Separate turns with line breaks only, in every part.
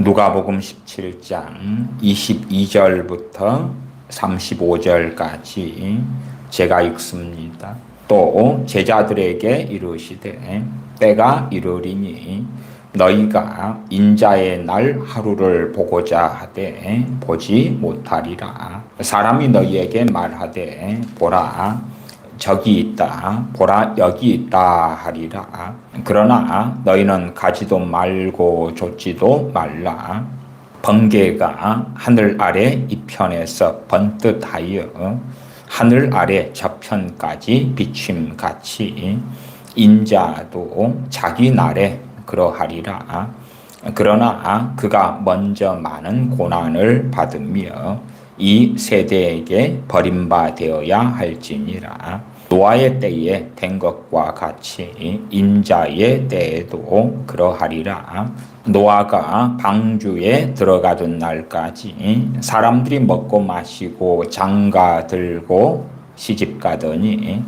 누가복음 17장 22절부터 35절까지 제가 읽습니다. 또 제자들에게 이르시되 때가 이르리니 너희가 인자의 날 하루를 보고자 하되 보지 못하리라. 사람이 너희에게 말하되 보라 저기 있다 보라 여기 있다 하리라. 그러나 너희는 가지도 말고 좇지도 말라. 번개가 하늘 아래 이편에서 번뜩하여 하늘 아래 저편까지 비침같이 인자도 자기 날에 그러하리라. 그러나 그가 먼저 많은 고난을 받으며 이 세대에게 버림받아야 할지니라. 노아의 때에 된 것과 같이 인자의 때에도 그러하리라. 노아가 방주에 들어가던 날까지 사람들이 먹고 마시고 장가 들고 시집가더니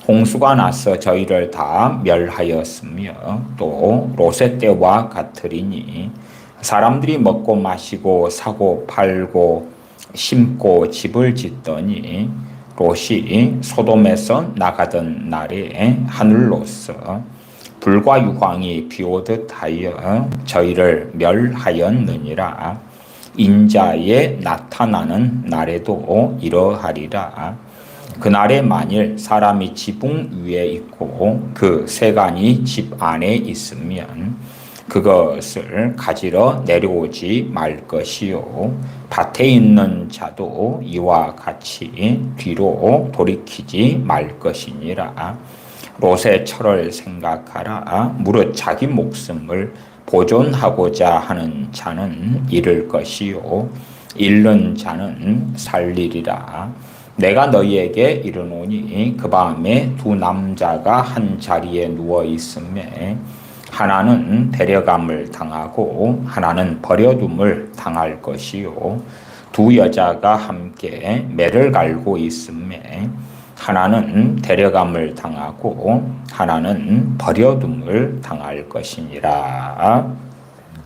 홍수가 나서 저희를 다 멸하였으며 또 롯의 때와 같으리니 사람들이 먹고 마시고 사고 팔고 심고 집을 짓더니 롯이 소돔에서 나가던 날에 하늘로서 불과 유황이 비오듯 하여 저희를 멸하였느니라. 인자에 나타나는 날에도 이러하리라. 그날에 만일 사람이 지붕 위에 있고 그 세간이 집 안에 있으면 그것을 가지러 내려오지 말 것이요 밭에 있는 자도 이와 같이 뒤로 돌이키지 말 것이니라. 롯의 철을 생각하라. 무릇 자기 목숨을 보존하고자 하는 자는 잃을 것이요 잃는 자는 살리리라. 내가 너희에게 이르노니 그 밤에 두 남자가 한 자리에 누워 있음에 하나는 데려감을 당하고 하나는 버려둠을 당할 것이요 두 여자가 함께 매를 갈고 있음에 하나는 데려감을 당하고 하나는 버려둠을 당할 것이니라.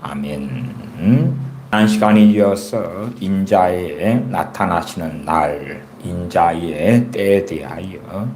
아멘. 한 시간에 이어서 인자에 나타나시는 날, 인자의 때에 대하여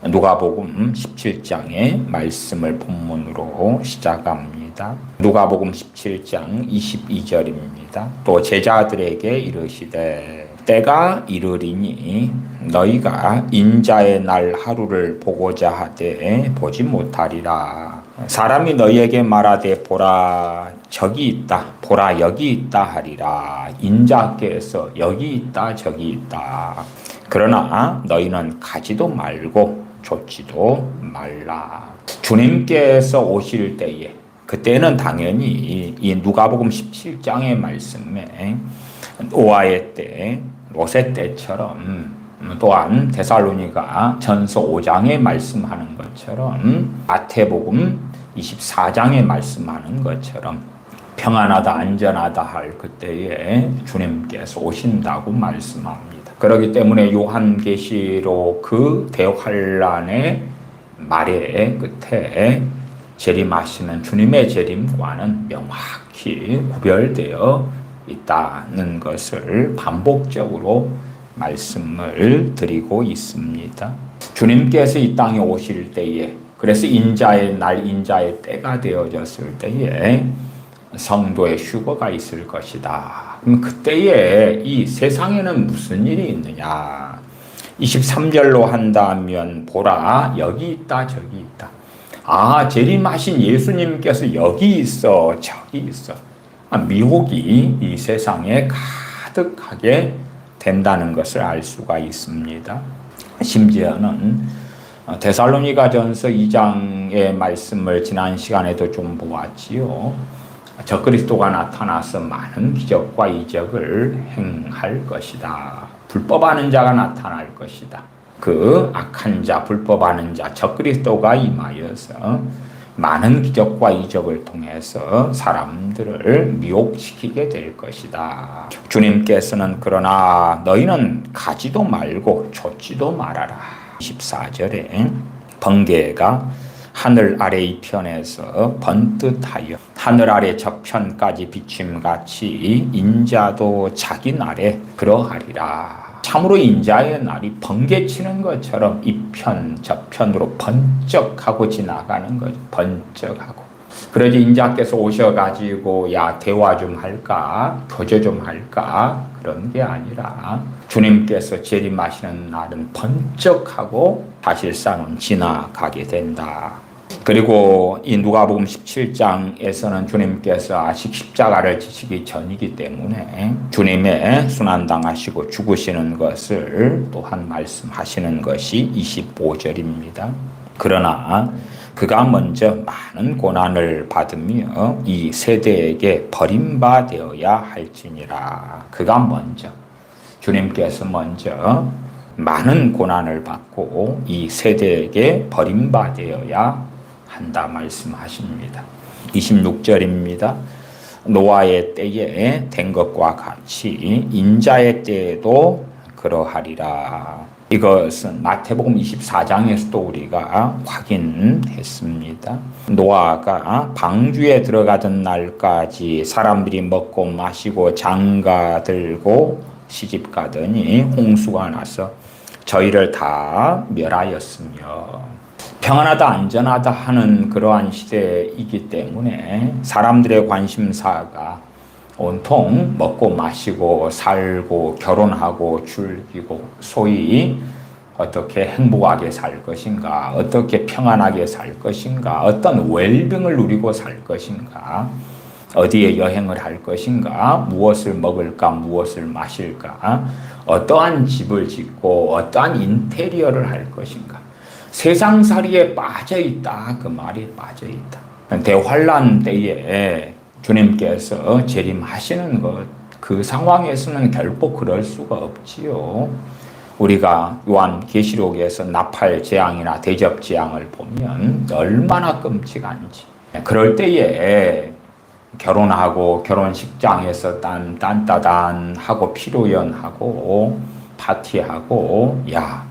누가복음 17장의 말씀을 본문으로 시작합니다. 누가복음 17장 22절입니다. 또 제자들에게 이르시되 때가 이르리니 너희가 인자의 날 하루를 보고자 하되 보지 못하리라. 사람이 너희에게 말하되 보라 저기 있다 보라 여기 있다 하리라. 인자께서 여기 있다 저기 있다. 그러나 너희는 가지도 말고 좇지도 말라. 주님께서 오실 때에 그때는 당연히 이 누가복음 17장의 말씀에 노아의 때, 롯의 때처럼 또한 데살로니가 전서 5장에 말씀하는 것처럼 마태복음 24장에 말씀하는 것처럼 평안하다 안전하다 할 그때에 주님께서 오신다고 말씀합니다. 그렇기 때문에 요한계시록 그 대환란의 말의 끝에 재림하시는 주님의 재림과는 명확히 구별되어 있다는 것을 반복적으로 말씀을 드리고 있습니다. 주님께서 이 땅에 오실 때에 그래서 인자의 날 인자의 때가 되어졌을 때에 성도의 휴거가 있을 것이다. 그럼 그때에 이 세상에는 무슨 일이 있느냐? 23절로 한다면 보라 여기 있다 저기 있다. 아 재림하신 예수님께서 여기 있어 저기 있어. 미혹이 이 세상에 가득하게 된다는 것을 알 수가 있습니다. 심지어는 데살로니가전서 2장의 말씀을 지난 시간에도 좀 보았지요. 적그리스도가 나타나서 많은 기적과 이적을 행할 것이다. 불법하는 자가 나타날 것이다. 그 악한 자, 불법하는 자, 적그리스도가 임하여서 많은 기적과 이적을 통해서 사람들을 미혹시키게 될 것이다. 주님께서는 그러나 너희는 가지도 말고 좇지도 말아라. 24절에 번개가 하늘 아래 이편에서 번듯하여 하늘 아래 저편까지 비침같이 인자도 자기 날에 그러하리라. 참으로 인자의 날이 번개치는 것처럼 이편 저편으로 번쩍하고 지나가는 거죠. 번쩍하고. 그러지 인자께서 오셔가지고 야 대화 좀 할까? 교제 좀 할까? 그런 게 아니라 주님께서 재림하시는 날은 번쩍하고 사실상은 지나가게 된다. 그리고 이 누가복음 17장에서는 주님께서 아직 십자가를 지시기 전이기 때문에 주님의 순환당하시고 죽으시는 것을 또한 말씀하시는 것이 25절입니다. 그러나 그가 먼저 많은 고난을 받으며 이 세대에게 버림받아야 할지니라. 그가 먼저, 주님께서 먼저 많은 고난을 받고 이 세대에게 버림받아야 한다 말씀하십니다. 26절입니다. 노아의 때에 된 것과 같이 인자의 때에도 그러하리라. 이것은 마태복음 24장에서도 우리가 확인했습니다. 노아가 방주에 들어가던 날까지 사람들이 먹고 마시고 장가 들고 시집 가더니 홍수가 나서 저희를 다 멸하였으며 평안하다 안전하다 하는 그러한 시대이기 때문에 사람들의 관심사가 온통 먹고 마시고 살고 결혼하고 즐기고 소위 어떻게 행복하게 살 것인가, 어떻게 평안하게 살 것인가, 어떤 웰빙을 누리고 살 것인가, 어디에 여행을 할 것인가, 무엇을 먹을까, 무엇을 마실까, 어떠한 집을 짓고 어떠한 인테리어를 할 것인가, 세상살이에 빠져있다. 그 말이 빠져있다. 대환란 때에 주님께서 재림하시는 것, 그 상황에서는 결코 그럴 수가 없지요. 우리가 요한계시록에서 나팔 재앙이나 대접 재앙을 보면 얼마나 끔찍한지. 그럴 때에 결혼하고 결혼식장에서 딴따단 하고 피로연하고 파티하고 야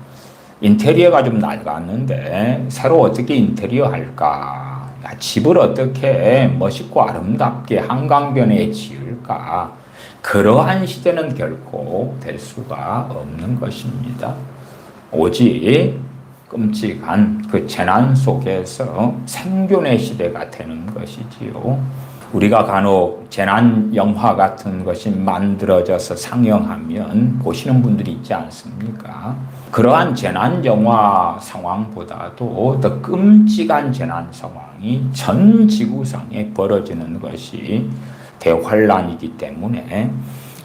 인테리어가 좀 낡았는데 새로 어떻게 인테리어 할까? 야, 집을 어떻게 멋있고 아름답게 한강변에 지을까? 그러한 시대는 결코 될 수가 없는 것입니다. 오직 끔찍한 그 재난 속에서 생존의 시대가 되는 것이지요. 우리가 간혹 재난 영화 같은 것이 만들어져서 상영하면 보시는 분들이 있지 않습니까? 그러한 재난 영화 상황보다도 더 끔찍한 재난 상황이 전 지구상에 벌어지는 것이 대환란이기 때문에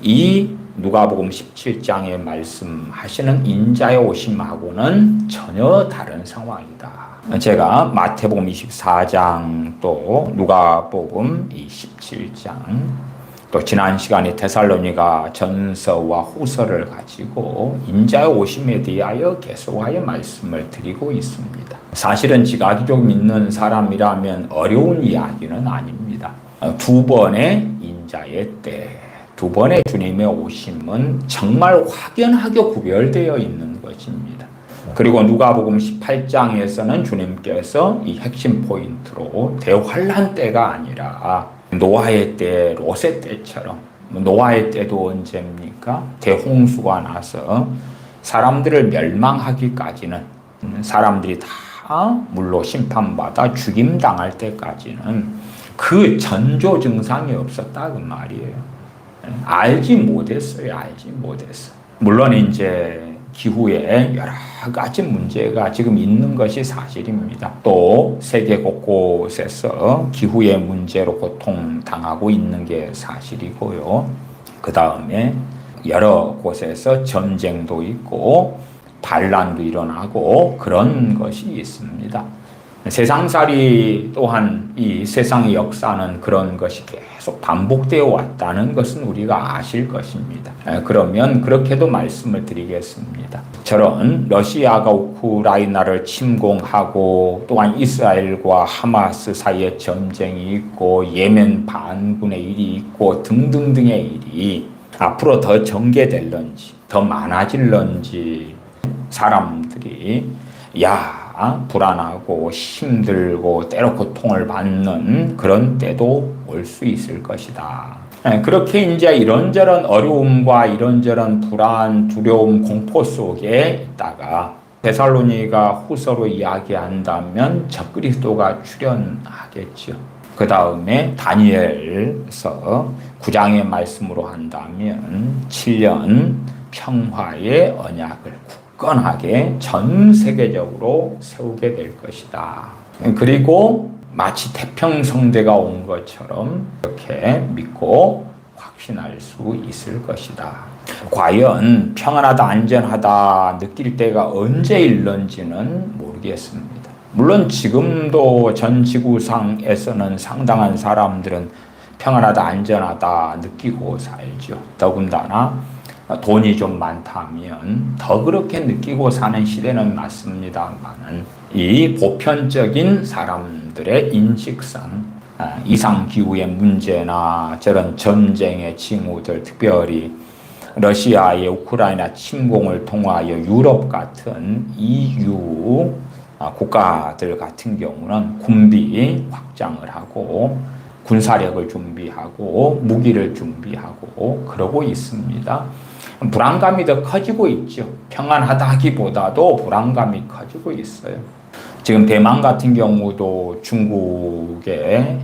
이 누가복음 17장에 말씀하시는 인자의 오심하고는 전혀 다른 상황이다. 제가 마태복음 24장 또 누가복음 17장 또 지난 시간에 데살로니가 전서와 후서를 가지고 인자의 오심에 대하여 계속하여 말씀을 드리고 있습니다. 사실은 지가기족 믿는 사람이라면 어려운 이야기는 아닙니다. 두 번의 인자의 때, 두 번의 주님의 오심은 정말 확연하게 구별되어 있는 것입니다. 그리고 누가복음 18장에서는 주님께서 이 핵심 포인트로 대환란 때가 아니라 노아의 때, 롯의 때처럼, 노아의 때도 언제입니까? 대홍수가 나서 사람들을 멸망하기까지는, 사람들이 다 물로 심판받아 죽임당할 때까지는 그 전조 증상이 없었다 그 말이에요. 알지 못했어요. 알지 못했어. 물론 이제 기후에 여러 가지 문제가 지금 있는 것이 사실입니다. 또 세계 곳곳에서 기후의 문제로 고통당하고 있는 게 사실이고요. 그 다음에 여러 곳에서 전쟁도 있고 반란도 일어나고 그런 것이 있습니다. 세상살이 또한 이 세상의 역사는 그런 것이 계속 반복되어 왔다는 것은 우리가 아실 것입니다. 그러면 그렇게도 말씀을 드리겠습니다. 저런 러시아가 우크라이나를 침공하고 또한 이스라엘과 하마스 사이에 전쟁이 있고 예멘 반군의 일이 있고 등등등의 일이 앞으로 더 전개될런지 더 많아질런지 사람들이 야 때가 불안하고 힘들고 때로 고통을 받는 그런 때도 올 수 있을 것이다. 그렇게 이제 이런저런 어려움과 이런저런 불안, 두려움, 공포 속에 있다가 데살로니가 후서로 이야기한다면 적그리스도가 출현하겠죠. 그 다음에 다니엘서 9장의 말씀으로 한다면 7년 평화의 언약을 굳건하게 전 세계적으로 세우게 될 것이다. 그리고 마치 태평성대가 온 것처럼 이렇게 믿고 확신할 수 있을 것이다. 과연 평안하다, 안전하다 느낄 때가 언제 일런지는 모르겠습니다. 물론 지금도 전 지구상에서는 상당한 사람들은 평안하다, 안전하다 느끼고 살죠. 더군다나 돈이 좀 많다면 더 그렇게 느끼고 사는 시대는 맞습니다만은 이 보편적인 사람들의 인식상 이상기후의 문제나 저런 전쟁의 징후들, 특별히 러시아의 우크라이나 침공을 통하여 유럽 같은 EU 국가들 같은 경우는 군비 확장을 하고 군사력을 준비하고 무기를 준비하고 그러고 있습니다. 불안감이 더 커지고 있죠. 평안하다기보다도 불안감이 커지고 있어요. 지금 대만 같은 경우도 중국의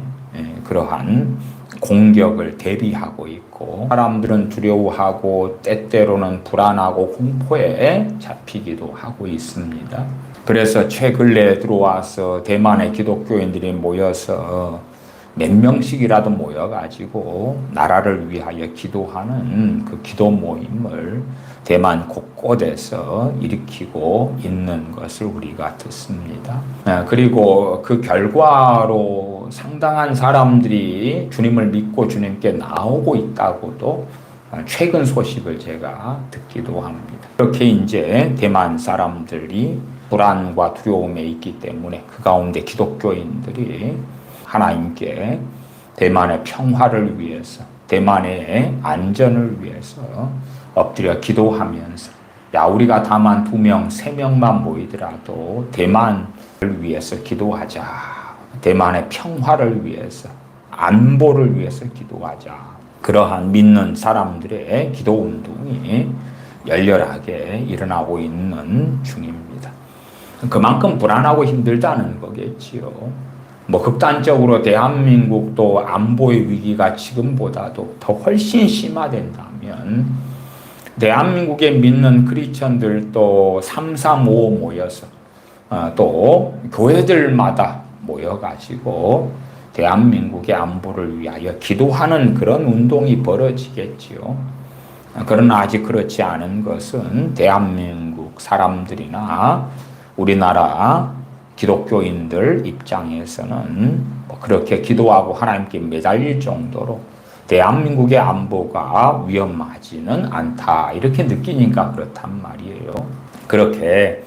그러한 공격을 대비하고 있고 사람들은 두려워하고 때때로는 불안하고 공포에 잡히기도 하고 있습니다. 그래서 최근에 들어와서 대만의 기독교인들이 모여서 몇 명씩이라도 모여가지고 나라를 위하여 기도하는 그 기도 모임을 대만 곳곳에서 일으키고 있는 것을 우리가 듣습니다. 그리고 그 결과로 상당한 사람들이 주님을 믿고 주님께 나오고 있다고도 최근 소식을 제가 듣기도 합니다. 그렇게 이제 대만 사람들이 불안과 두려움에 있기 때문에 그 가운데 기독교인들이 하나님께 대만의 평화를 위해서, 대만의 안전을 위해서 엎드려 기도하면서 야 우리가 다만 2명, 3명만 모이더라도 대만을 위해서 기도하자. 대만의 평화를 위해서, 안보를 위해서 기도하자. 그러한 믿는 사람들의 기도 운동이 열렬하게 일어나고 있는 중입니다. 그만큼 불안하고 힘들다는 거겠지요. 극단적으로 대한민국도 안보의 위기가 지금보다도 더 훨씬 심화된다면 대한민국에 믿는 크리스천들도 335 모여서 또 교회들마다 모여가지고 대한민국의 안보를 위하여 기도하는 그런 운동이 벌어지겠지요. 그러나 아직 그렇지 않은 것은 대한민국 사람들이나 우리나라 기독교인들 입장에서는 그렇게 기도하고 하나님께 매달릴 정도로 대한민국의 안보가 위험하지는 않다 이렇게 느끼니까 그렇단 말이에요. 그렇게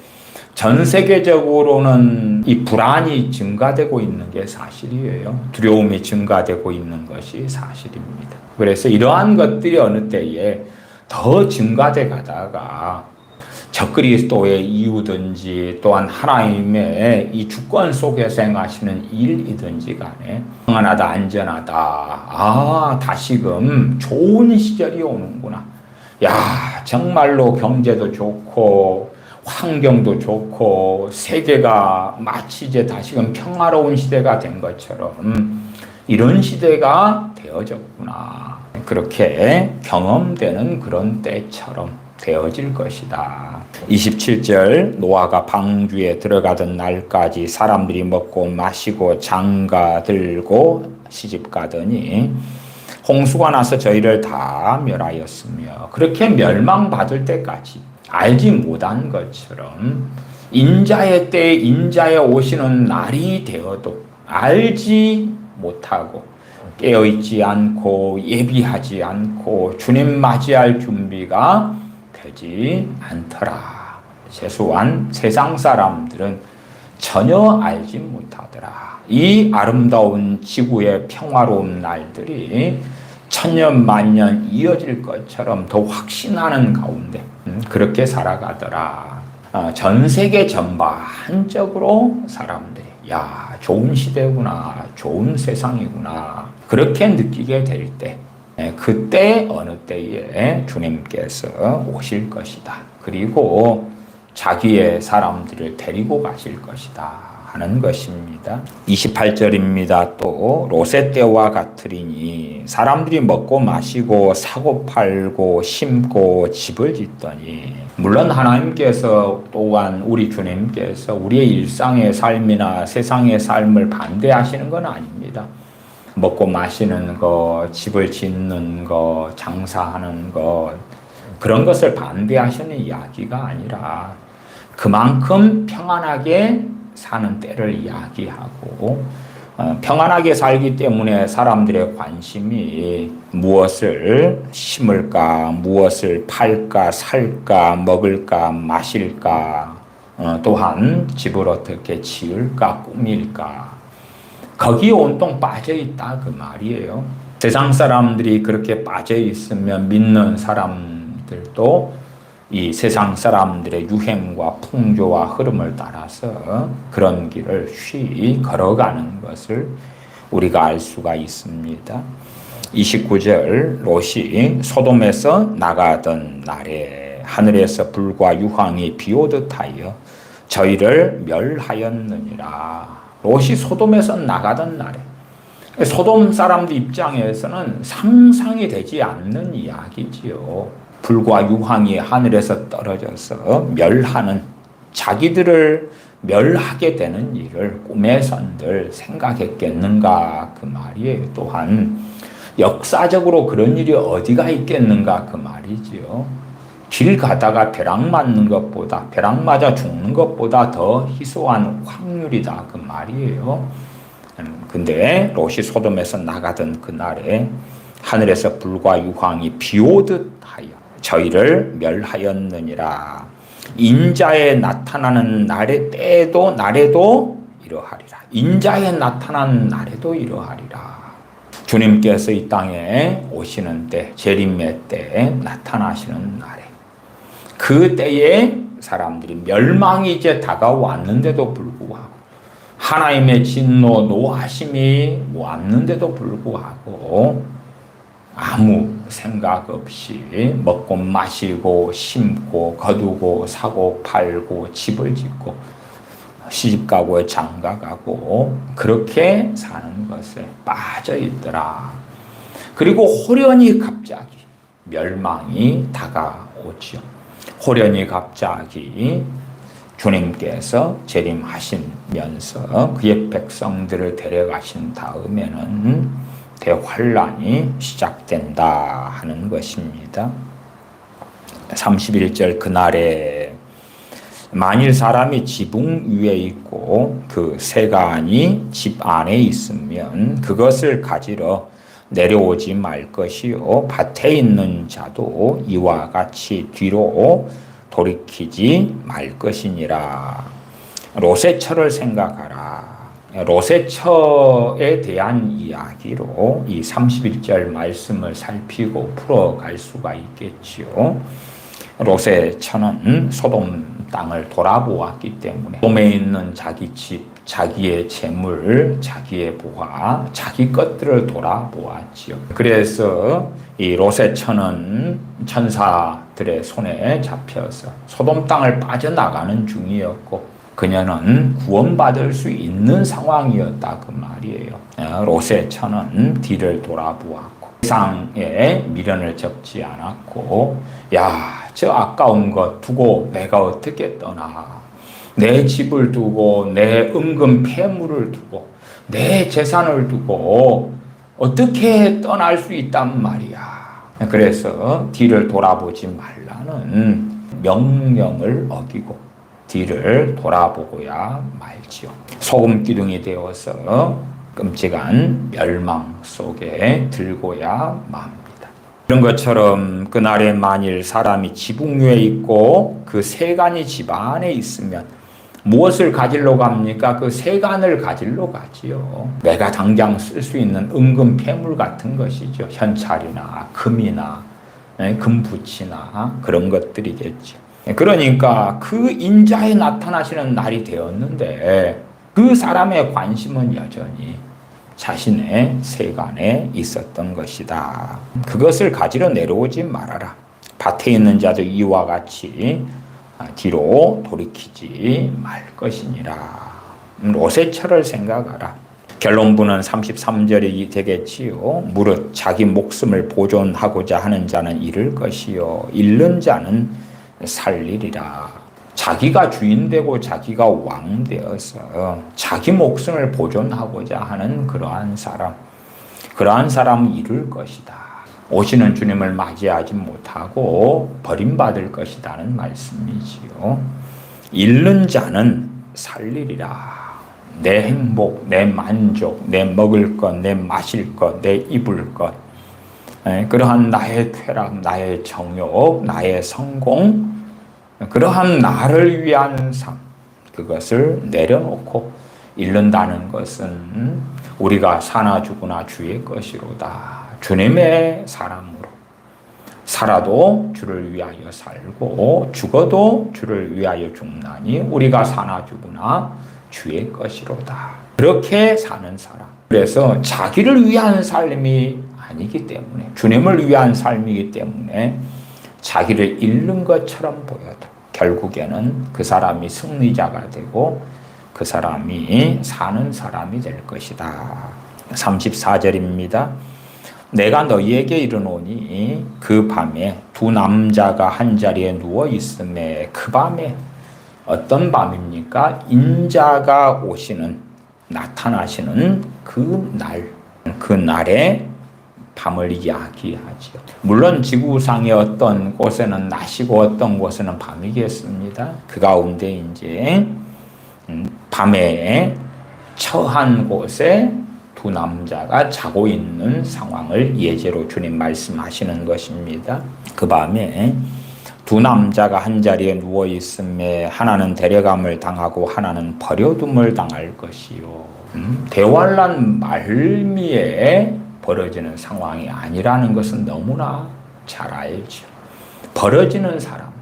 전 세계적으로는 이 불안이 증가되고 있는 게 사실이에요. 두려움이 증가되고 있는 것이 사실입니다. 그래서 이러한 것들이 어느 때에 더 증가돼 가다가 적그리스도의 이유든지 또한 하나님의 이 주권 속에서 행하시는 일이든지 간에 평안하다, 안전하다. 다시금 좋은 시절이 오는구나. 야, 정말로 경제도 좋고 환경도 좋고 세계가 마치 이제 다시금 평화로운 시대가 된 것처럼 이런 시대가 되어졌구나. 그렇게 경험되는 그런 때처럼 되어질 것이다. 27절 노아가 방주에 들어가던 날까지 사람들이 먹고 마시고 장가 들고 시집 가더니 홍수가 나서 저희를 다 멸하였으며 그렇게 멸망받을 때까지 알지 못한 것처럼 인자의 때에 인자의 오시는 날이 되어도 알지 못하고 깨어있지 않고 예비하지 않고 주님 맞이할 준비가 되지 않더라. 최소한 세상 사람들은 전혀 알지 못하더라. 이 아름다운 지구의 평화로운 날들이 천년 만년 이어질 것처럼 더 확신하는 가운데 그렇게 살아가더라. 전 세계 전반적으로 사람들이 야, 좋은 시대구나, 좋은 세상이구나 그렇게 느끼게 될 때, 그때 어느 때에 주님께서 오실 것이다. 그리고 자기의 사람들을 데리고 가실 것이다 하는 것입니다. 28절입니다. 또 롯의 때와 같으리니 사람들이 먹고 마시고 사고 팔고 심고 집을 짓더니, 물론 하나님께서 또한 우리 주님께서 우리의 일상의 삶이나 세상의 삶을 반대하시는 건 아닙니다. 먹고 마시는 것, 집을 짓는 것, 장사하는 것, 그런 것을 반대하시는 이야기가 아니라 그만큼 평안하게 사는 때를 이야기하고, 평안하게 살기 때문에 사람들의 관심이 무엇을 심을까, 무엇을 팔까, 살까, 먹을까, 마실까, 또한 집을 어떻게 지을까, 꾸밀까, 거기에 온통 빠져 있다 그 말이에요. 세상 사람들이 그렇게 빠져 있으면 믿는 사람들도 이 세상 사람들의 유행과 풍조와 흐름을 따라서 그런 길을 쉬이 걸어가는 것을 우리가 알 수가 있습니다. 29절, 롯이 소돔에서 나가던 날에 하늘에서 불과 유황이 비오듯 하여 저희를 멸하였느니라. 롯이 소돔에서 나가던 날에, 소돔 사람들 입장에서는 상상이 되지 않는 이야기지요. 불과 유황이 하늘에서 떨어져서 멸하는, 자기들을 멸하게 되는 일을 꿈에선들 생각했겠는가 그 말이에요. 또한 역사적으로 그런 일이 어디가 있겠는가 그 말이지요. 길 가다가 벼락 맞는 것보다, 벼락 맞아 죽는 것보다 더 희소한 확률이다 그 말이에요. 근데 롯이 소돔에서 나가던 그날에 하늘에서 불과 유황이 비오듯 하여 저희를 멸하였느니라. 인자에 나타나는 날에도 이러하리라. 인자에 나타나는 날에도 이러하리라. 주님께서 이 땅에 오시는 때, 재림의 때에 나타나시는 날에, 그 때에 사람들이 멸망이 이제 다가왔는데도 불구하고, 하나님의 진노, 노하심이 왔는데도 불구하고 아무 생각 없이 먹고 마시고 심고 거두고 사고 팔고 집을 짓고 시집가고 장가가고 그렇게 사는 것에 빠져 있더라. 그리고 호련히 갑자기 멸망이 다가오죠. 호련히 갑자기 주님께서 재림하시면서 그의 백성들을 데려가신 다음에는 대환란이 시작된다 하는 것입니다. 31절, 그날에 만일 사람이 지붕 위에 있고 그 세간이 집 안에 있으면 그것을 가지러 내려오지 말 것이요 밭에 있는 자도 이와 같이 뒤로 돌이키지 말 것이니라. 롯의 처를 생각하라. 롯의 처에 대한 이야기로 이 31절 말씀을 살피고 풀어갈 수가 있겠지요. 롯의 처는 소돔 땅을 돌아보았기 때문에 소돔에 있는 자기 집, 자기의 재물, 자기의 부하, 자기 것들을 돌아보았지요. 그래서 이 롯의 처는 천사들의 손에 잡혀서 소돔 땅을 빠져나가는 중이었고, 그녀는 구원받을 수 있는 상황이었다 그 말이에요. 롯의 처는 뒤를 돌아보았고 세상에 미련을 접지 않았고, 야, 저 아까운 것 두고 내가 어떻게 떠나, 내 집을 두고 내 은금 폐물을 두고 내 재산을 두고 어떻게 떠날 수 있단 말이야. 그래서 뒤를 돌아보지 말라는 명령을 어기고 뒤를 돌아보고야 말지요. 소금 기둥이 되어서 끔찍한 멸망 속에 들고야 맙니다. 이런 것처럼 그날에 만일 사람이 지붕 위에 있고 그 세간이 집 안에 있으면 무엇을 가지러 갑니까? 그 세간을 가지러 가지요. 내가 당장 쓸 수 있는 은금 폐물 같은 것이죠. 현찰이나 금이나 금부치나 그런 것들이겠죠. 그러니까 그 인자에 나타나시는 날이 되었는데 그 사람의 관심은 여전히 자신의 세간에 있었던 것이다. 그것을 가지러 내려오지 말아라. 밭에 있는 자도 이와 같이 뒤로 돌이키지 말 것이니라. 로세처를 생각하라. 결론부는 33절이 되겠지요. 무릇 자기 목숨을 보존하고자 하는 자는 잃을 것이요 잃는 자는 살리리라. 자기가 주인되고 자기가 왕되어서 자기 목숨을 보존하고자 하는 그러한 사람은 잃을 것이다. 오시는 주님을 맞이하지 못하고 버림받을 것이라는 말씀이지요. 잃는 자는 살리리라. 내 행복, 내 만족, 내 먹을 것, 내 마실 것, 내 입을 것, 그러한 나의 쾌락, 나의 정욕, 나의 성공, 그러한 나를 위한 삶, 그것을 내려놓고 잃는다는 것은 우리가 사나 죽으나 주의 것이로다. 주님의 사람으로 살아도 주를 위하여 살고 죽어도 주를 위하여 죽나니 우리가 사나 죽으나 주의 것이로다. 그렇게 사는 사람. 그래서 자기를 위한 삶이 아니기 때문에 주님을 위한 삶이기 때문에 자기를 잃는 것처럼 보여도 결국에는 그 사람이 승리자가 되고 그 사람이 사는 사람이 될 것이다. 34절입니다. 내가 너희에게 이르노니 그 밤에 두 남자가 한 자리에 누워 있음에 그 밤에 어떤 밤입니까? 인자가 오시는 나타나시는 그 날에 밤을 이야기하지요. 물론 지구상의 어떤 곳에는 낮이고 어떤 곳에는 밤이겠습니다. 그 가운데 이제 밤에 처한 곳에 두 남자가 자고 있는 상황을 예제로 주님 말씀하시는 것입니다. 그 밤에 두 남자가 한 자리에 누워 있음에 하나는 데려감을 당하고 하나는 버려둠을 당할 것이요. 대환란 말미에 벌어지는 상황이 아니라는 것은 너무나 잘 알죠. 버려지는 사람들,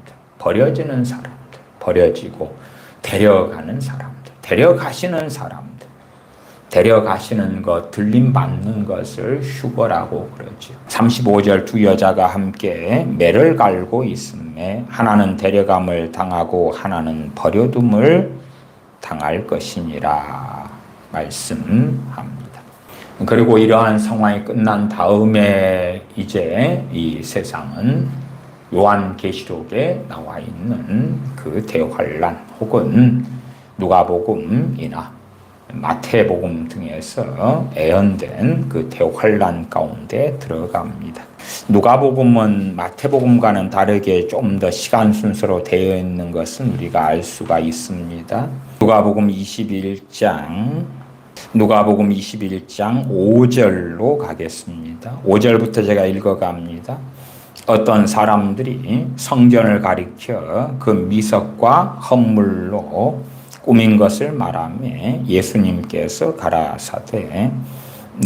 버려지고 데려가는 사람들, 데려가시는 사람들, 데려가시는 것, 들림받는 것을 휴거라고 그러죠. 35절 두 여자가 함께 매를 갈고 있음에 하나는 데려감을 당하고 하나는 버려둠을 당할 것이니라 말씀합니다. 그리고 이러한 상황이 끝난 다음에 이제 이 세상은 요한계시록에 나와 있는 그 대환란 혹은 누가복음이나 마태복음 등에서 예언된 그 대환란 가운데 들어갑니다. 누가복음은 마태복음과는 다르게 좀 더 시간 순서로 되어 있는 것은 우리가 알 수가 있습니다. 누가복음 21장 5절로 가겠습니다. 5절부터 제가 읽어갑니다. 어떤 사람들이 성전을 가리켜 그 미석과 헌물로 꾸민 것을 말하며 예수님께서 가라사대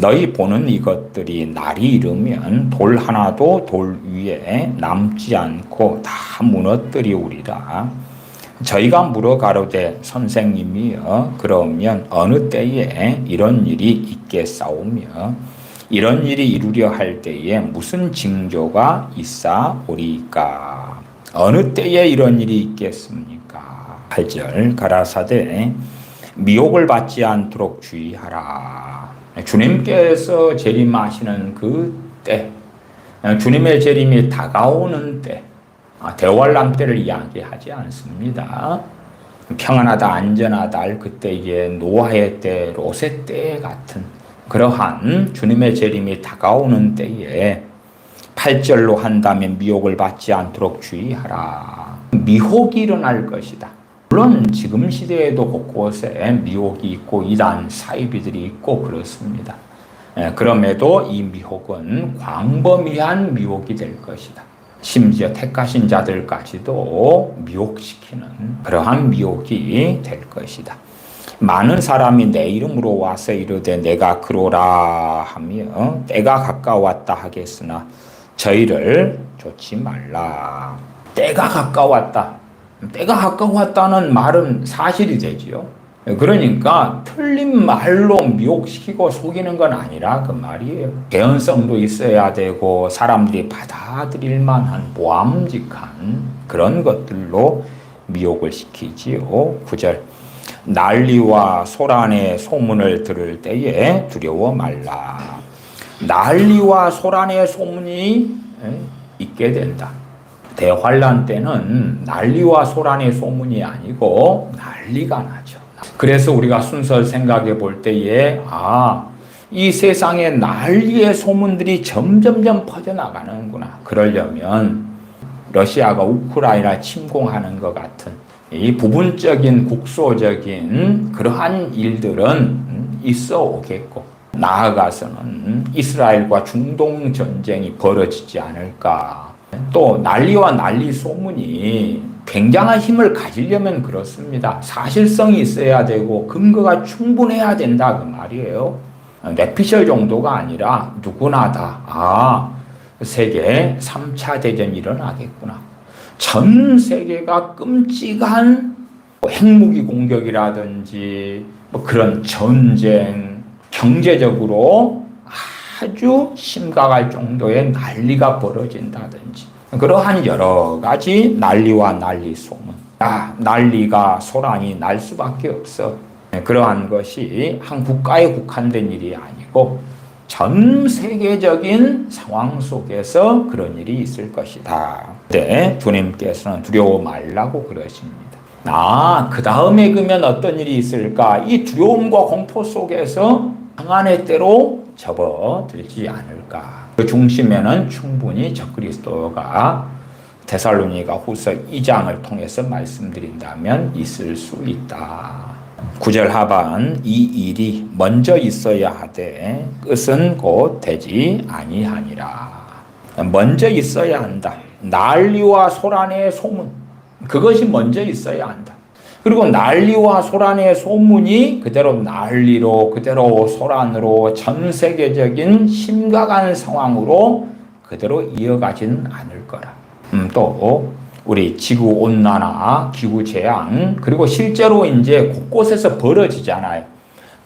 너희 보는 이것들이 날이 이르면 돌 하나도 돌 위에 남지 않고 다 무너뜨리우리라. 저희가 물어 가로되 선생님이여 그러면 어느 때에 이런 일이 있겠사오며 이런 일이 이루려 할 때에 무슨 징조가 있사오리까? 어느 때에 이런 일이 있겠습니까? 8절 가라사대 미혹을 받지 않도록 주의하라. 주님께서 재림하시는 그 때, 주님의 재림이 다가오는 때, 대환란 때를 이야기하지 않습니다. 평안하다 안전하다 할 그때의 노아의 때, 롯의 때 같은 그러한 주님의 재림이 다가오는 때에 8절로 한다면 미혹을 받지 않도록 주의하라. 미혹이 일어날 것이다. 물론 지금 시대에도 곳곳에 미혹이 있고 이단 사이비들이 있고 그렇습니다. 그럼에도 이 미혹은 광범위한 미혹이 될 것이다. 심지어 택하신 자들까지도 미혹시키는 그러한 미혹이 될 것이다. 많은 사람이 내 이름으로 와서 이르되 내가 그로라 하며 때가 가까웠다 하겠으나 저희를 좇지 말라. 때가 가까웠다. 때가 가까웠다는 말은 사실이 되지요. 그러니까 틀린 말로 미혹시키고 속이는 건 아니라 그 말이에요. 개연성도 있어야 되고 사람들이 받아들일 만한 모함직한 그런 것들로 미혹을 시키지요. 9절 난리와 소란의 소문을 들을 때에 두려워 말라. 난리와 소란의 소문이 있게 된다. 대환란 때는 난리와 소란의 소문이 아니고 난리가 나죠. 그래서 우리가 순서 생각해 볼 때에 이 세상에 난리의 소문들이 점점점 퍼져나가는구나. 그러려면 러시아가 우크라이나 침공하는 것 같은 이 부분적인 국소적인 그러한 일들은 있어 오겠고 나아가서는 이스라엘과 중동 전쟁이 벌어지지 않을까. 또 난리와 난리 소문이 굉장한 힘을 가지려면 그렇습니다. 사실성이 있어야 되고 근거가 충분해야 된다 그 말이에요. 뇌피셜 정도가 아니라 누구나 다 세계 3차 대전이 일어나겠구나. 전 세계가 끔찍한 핵무기 공격이라든지 그런 전쟁, 경제적으로 아주 심각할 정도의 난리가 벌어진다든지 그러한 여러 가지 난리와 난리 소문. 난리가 소란이 날 수밖에 없어. 그러한 것이 한 국가에 국한된 일이 아니고 전 세계적인 상황 속에서 그런 일이 있을 것이다. 네, 주님께서는 두려워 말라고 그러십니다. 그 다음에 그러면 어떤 일이 있을까? 이 두려움과 공포 속에서 평안의 때로 접어들지 않을까. 그 중심에는 충분히 적그리스도가 데살로니가 후서 2장을 통해서 말씀드린다면 있을 수 있다. 9절 하반 이 일이 먼저 있어야 하되 끝은 곧 되지 아니하니라. 먼저 있어야 한다. 난리와 소란의 소문 그것이 먼저 있어야 한다. 그리고 난리와 소란의 소문이 그대로 난리로 그대로 소란으로 전 세계적인 심각한 상황으로 그대로 이어가지는 않을 거라. 또 우리 지구온난화, 기후재앙 그리고 실제로 이제 곳곳에서 벌어지잖아요.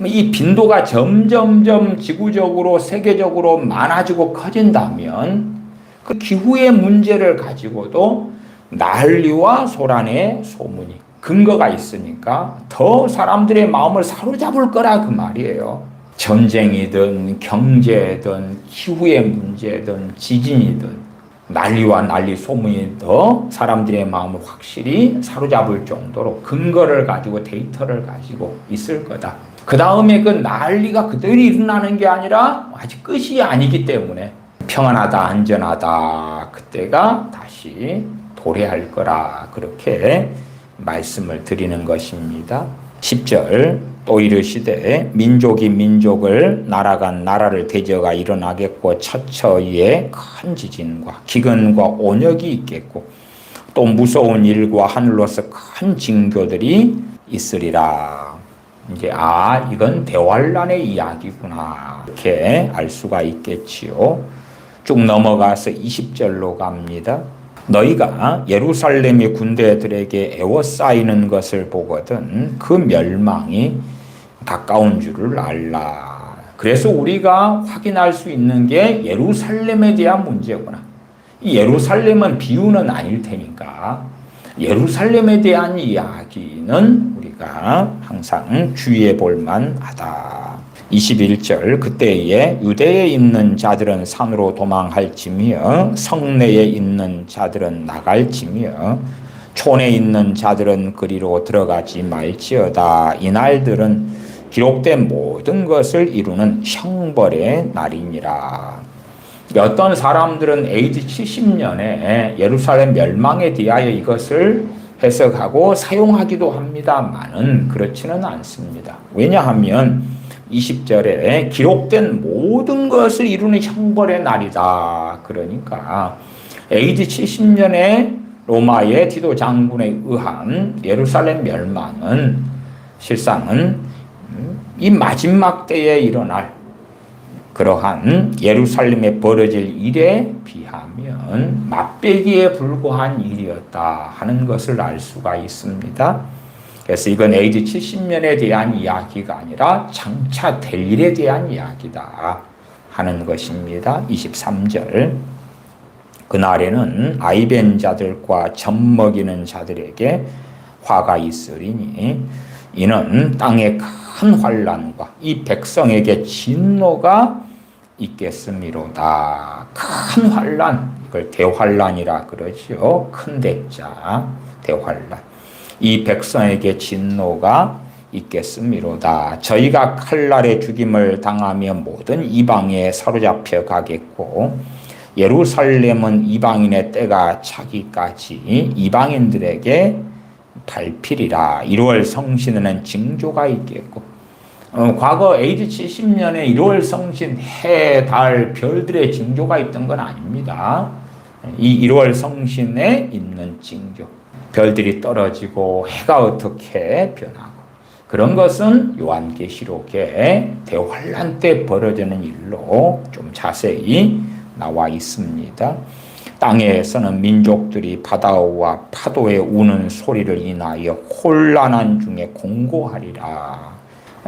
이 빈도가 점점점 지구적으로 세계적으로 많아지고 커진다면 그 기후의 문제를 가지고도 난리와 소란의 소문이 근거가 있으니까 더 사람들의 마음을 사로잡을 거라 그 말이에요. 전쟁이든 경제든 기후의 문제든 지진이든 난리와 난리 소문이 더 사람들의 마음을 확실히 사로잡을 정도로 근거를 가지고 데이터를 가지고 있을 거다. 그 다음에 그 난리가 그대로 일어나는 게 아니라 아직 끝이 아니기 때문에 평안하다 안전하다 그때가 다시 도래할 거라 그렇게 말씀을 드리는 것입니다. 10절 또 이르시되 민족이 민족을 나라가 나라를 대적가 일어나겠고 처처에 큰 지진과 기근과 온역이 있겠고 또 무서운 일과 하늘로서 큰 징조들이 있으리라. 이제 이건 대환란의 이야기구나 이렇게 알 수가 있겠지요. 쭉 넘어가서 20절로 갑니다. 너희가 예루살렘의 군대들에게 에워싸이는 것을 보거든 그 멸망이 가까운 줄을 알라. 그래서 우리가 확인할 수 있는 게 예루살렘에 대한 문제구나. 이 예루살렘은 비유는 아닐 테니까 예루살렘에 대한 이야기는 우리가 항상 주의해 볼 만하다. 21절 그때에 유대에 있는 자들은 산으로 도망할지며 성내에 있는 자들은 나갈지며 촌에 있는 자들은 그리로 들어가지 말지어다. 이날들은 기록된 모든 것을 이루는 형벌의 날이니라. 어떤 사람들은 AD 70년에 예루살렘 멸망에 대하여 이것을 해석하고 사용하기도 합니다만은 그렇지는 않습니다. 왜냐하면 20절에 기록된 모든 것을 이루는 형벌의 날이다. 그러니까 AD 70년에 로마의 디도 장군에 의한 예루살렘 멸망은 실상은 이 마지막 때에 일어날 그러한 예루살렘에 벌어질 일에 비하면 맛배기에 불과한 일이었다 하는 것을 알 수가 있습니다. 그래서 이건 AD 70년에 대한 이야기가 아니라 장차 될 일에 대한 이야기다 하는 것입니다. 23절 그날에는 아이벤 자들과 젖먹이는 자들에게 화가 있으리니 이는 땅에 큰 환난과 이 백성에게 진노가 있겠음이로다. 큰 환난, 이걸 대환난이라 그러죠. 큰 대자, 대환난. 이 백성에게 진노가 있겠음이로다. 저희가 칼날에 죽임을 당하며 모든 이방에 사로잡혀 가겠고 예루살렘은 이방인의 때가 차기까지 이방인들에게 밟히리라. 1월 성신에는 징조가 있겠고 과거 AD 70년에 1월 성신 해, 달, 별들의 징조가 있던 건 아닙니다. 이 1월 성신에 있는 징조 별들이 떨어지고 해가 어떻게 변하고 그런 것은 요한계시록에 대환란 때 벌어지는 일로 좀 자세히 나와 있습니다. 땅에서는 민족들이 바다와 파도에 우는 소리를 인하여 혼란한 중에 공고하리라.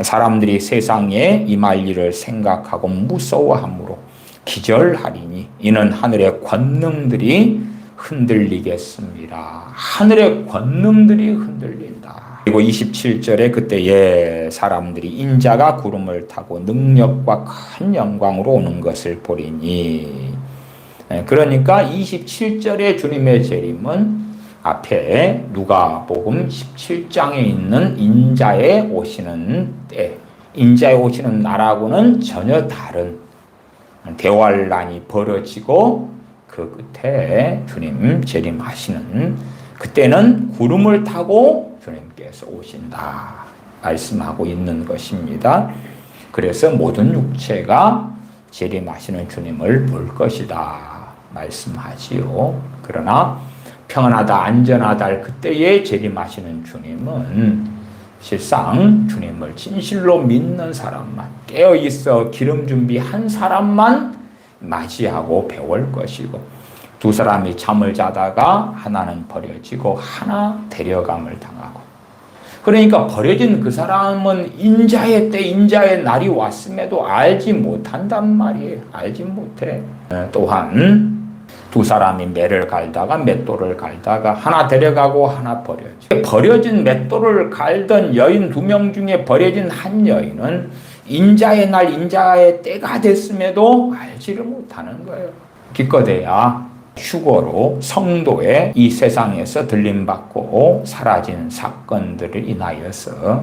사람들이 세상에 임할 일을 생각하고 무서워함으로 기절하리니 이는 하늘의 권능들이 흔들리겠습니다. 하늘의 권능들이 흔들린다. 그리고 27절에 그때에 사람들이 인자가 구름을 타고 능력과 큰 영광으로 오는 것을 보리니 그러니까 27절에 주님의 재림은 앞에 누가복음 17장에 있는 인자의 오시는 때, 인자의 오시는 날하고는 전혀 다른 대환란이 벌어지고 그 끝에 주님 재림하시는 그때는 구름을 타고 주님께서 오신다 말씀하고 있는 것입니다. 그래서 모든 육체가 재림하시는 주님을 볼 것이다 말씀하지요. 그러나 평안하다 안전하다 할 그때에 재림하시는 주님은 실상 주님을 진실로 믿는 사람만 깨어있어 기름 준비한 사람만 맞이하고 배울 것이고 두 사람이 잠을 자다가 하나는 버려지고 하나 데려감을 당하고 그러니까 버려진 그 사람은 인자의 때 인자의 날이 왔음에도 알지 못한단 말이에요. 알지 못해. 또한 두 사람이 매를 갈다가 맷돌을 갈다가 하나 데려가고 하나 버려져. 버려진 맷돌을 갈던 여인 2명 중에 버려진 한 여인은 인자의 날 인자의 때가 됐음에도 알지를 못하는 거예요. 기껏해야 휴거로 성도의 이 세상에서 들림받고 사라진 사건들을 인하여서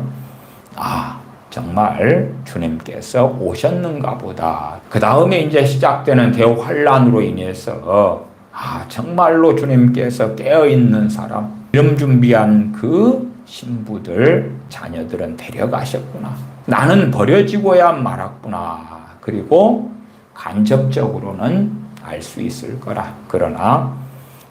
정말 주님께서 오셨는가 보다. 그 다음에 이제 시작되는 대환란으로 인해서 정말로 주님께서 깨어있는 사람, 이름 준비한 그 신부들, 자녀들은 데려가셨구나. 나는 버려지고야 말았구나. 그리고 간접적으로는 알 수 있을 거라. 그러나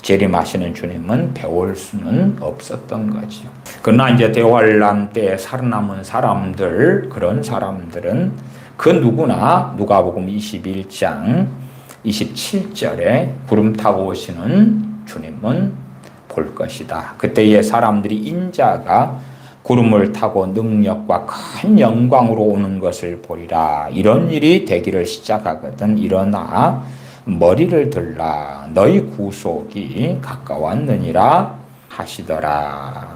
재림하시는 주님은 배울 수는 없었던 거죠. 그러나 이제 대환란 때 살아남은 사람들, 그런 사람들은 그 누구나 누가복음 21장 27절에 구름 타고 오시는 주님은 볼 것이다. 그때의 사람들이 인자가 구름을 타고 능력과 큰 영광으로 오는 것을 보리라. 이런 일이 되기를 시작하거든. 일어나 머리를 들라. 너희 구속이 가까웠느니라 하시더라.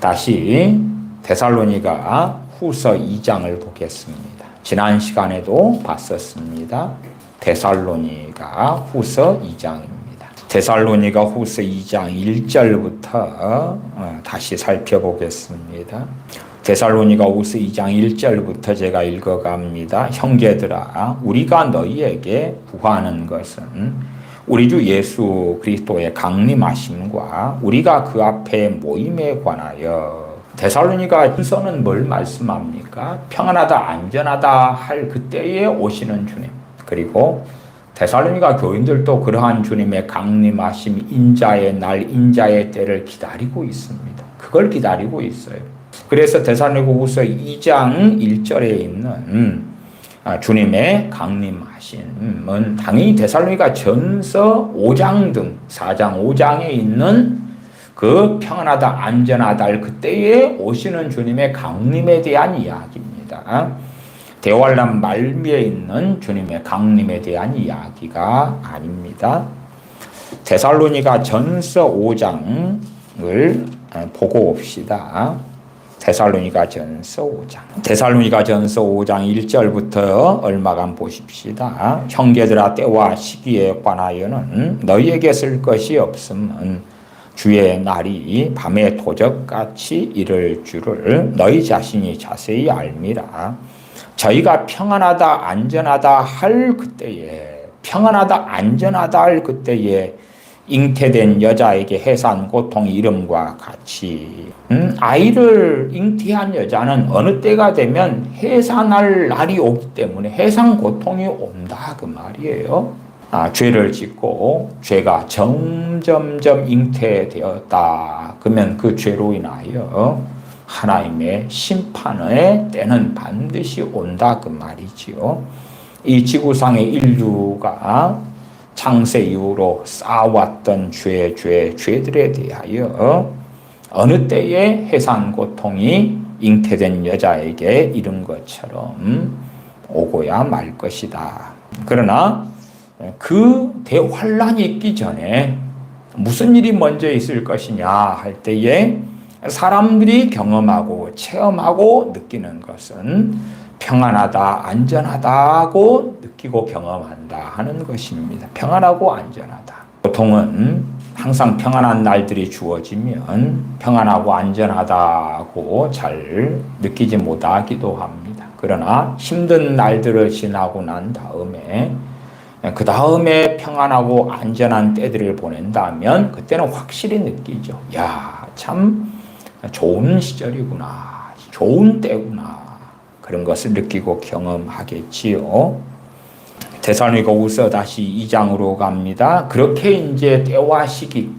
다시 데살로니가 후서 2장을 보겠습니다. 지난 시간에도 봤었습니다. 데살로니가 후서 2장입니다. 데살로니가 후서 2장 1절부터 다시 살펴보겠습니다. 데살로니가 후서 2장 1절부터 제가 읽어갑니다. 형제들아, 우리가 너희에게 구하는 것은 우리 주 예수 그리스도의 강림하심과 우리가 그 앞에 모임에 관하여. 데살로니가 후서는 뭘 말씀합니까? 평안하다 안전하다 할 그때에 오시는 주님, 그리고 데살로니가 교인들도 그러한 주님의 강림하심, 인자의 날, 인자의 때를 기다리고 있습니다. 그걸 기다리고 있어요. 그래서 데살로니가 후서 2장 1절에 있는 주님의 강림하심은 당연히 데살로니가 전서 5장 등 4장 5장에 있는 그 평안하다 안전하다 할 그때에 오시는 주님의 강림에 대한 이야기입니다. 대환란 말미에 있는 주님의 강림에 대한 이야기가 아닙니다. 데살로니가 전서 5장을 보고 옵시다. 데살로니가 전서 5장. 데살로니가 전서 5장 1절부터 얼마간 보십시다. 형제들아 때와 시기에 관하여는 너희에게 쓸 것이 없음은 주의 날이 밤에 도적같이 이를 줄을 너희 자신이 자세히 알미라. 저희가 평안하다 안전하다 할 그때에 평안하다 안전하다 할 그때에 잉태된 여자에게 해산 고통이 이름과 같이 아이를 잉태한 여자는 어느 때가 되면 해산할 날이 오기 때문에 해산 고통이 온다 그 말이에요. 죄를 짓고 죄가 점점점 잉태되었다. 그러면 그 죄로 인하여 하나님의 심판의 때는 반드시 온다 그 말이지요. 이 지구상의 인류가 창세 이후로 쌓아왔던 죄들에 대하여 어느 때에 해산 고통이 잉태된 여자에게 이른 것처럼 오고야 말 것이다. 그러나 그 대환란이 있기 전에 무슨 일이 먼저 있을 것이냐 할 때에 사람들이 경험하고 체험하고 느끼는 것은 평안하다, 안전하다고 느끼고 경험한다 하는 것입니다. 평안하고 안전하다. 보통은 항상 평안한 날들이 주어지면 평안하고 안전하다고 잘 느끼지 못하기도 합니다. 그러나 힘든 날들을 지나고 난 다음에 그 다음에 평안하고 안전한 때들을 보낸다면 그때는 확실히 느끼죠. 야, 참 좋은 시절이구나. 좋은 때구나. 그런 것을 느끼고 경험하겠지요. 데살로니가후서 다시 2장으로 갑니다. 그렇게 이제 때와 시기,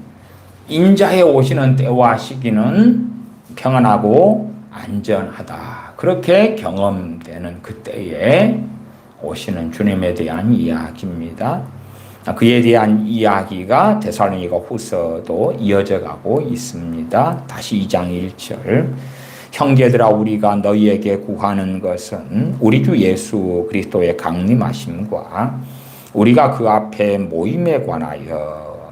인자에 오시는 때와 시기는 평안하고 안전하다. 그렇게 경험되는 그때에 오시는 주님에 대한 이야기입니다. 그에 대한 이야기가 데살로니가후서도 이어져 가고 있습니다. 다시 2장 1절. 형제들아 우리가 너희에게 구하는 것은 우리 주 예수 그리스도의 강림하심과 우리가 그 앞에 모임에 관하여.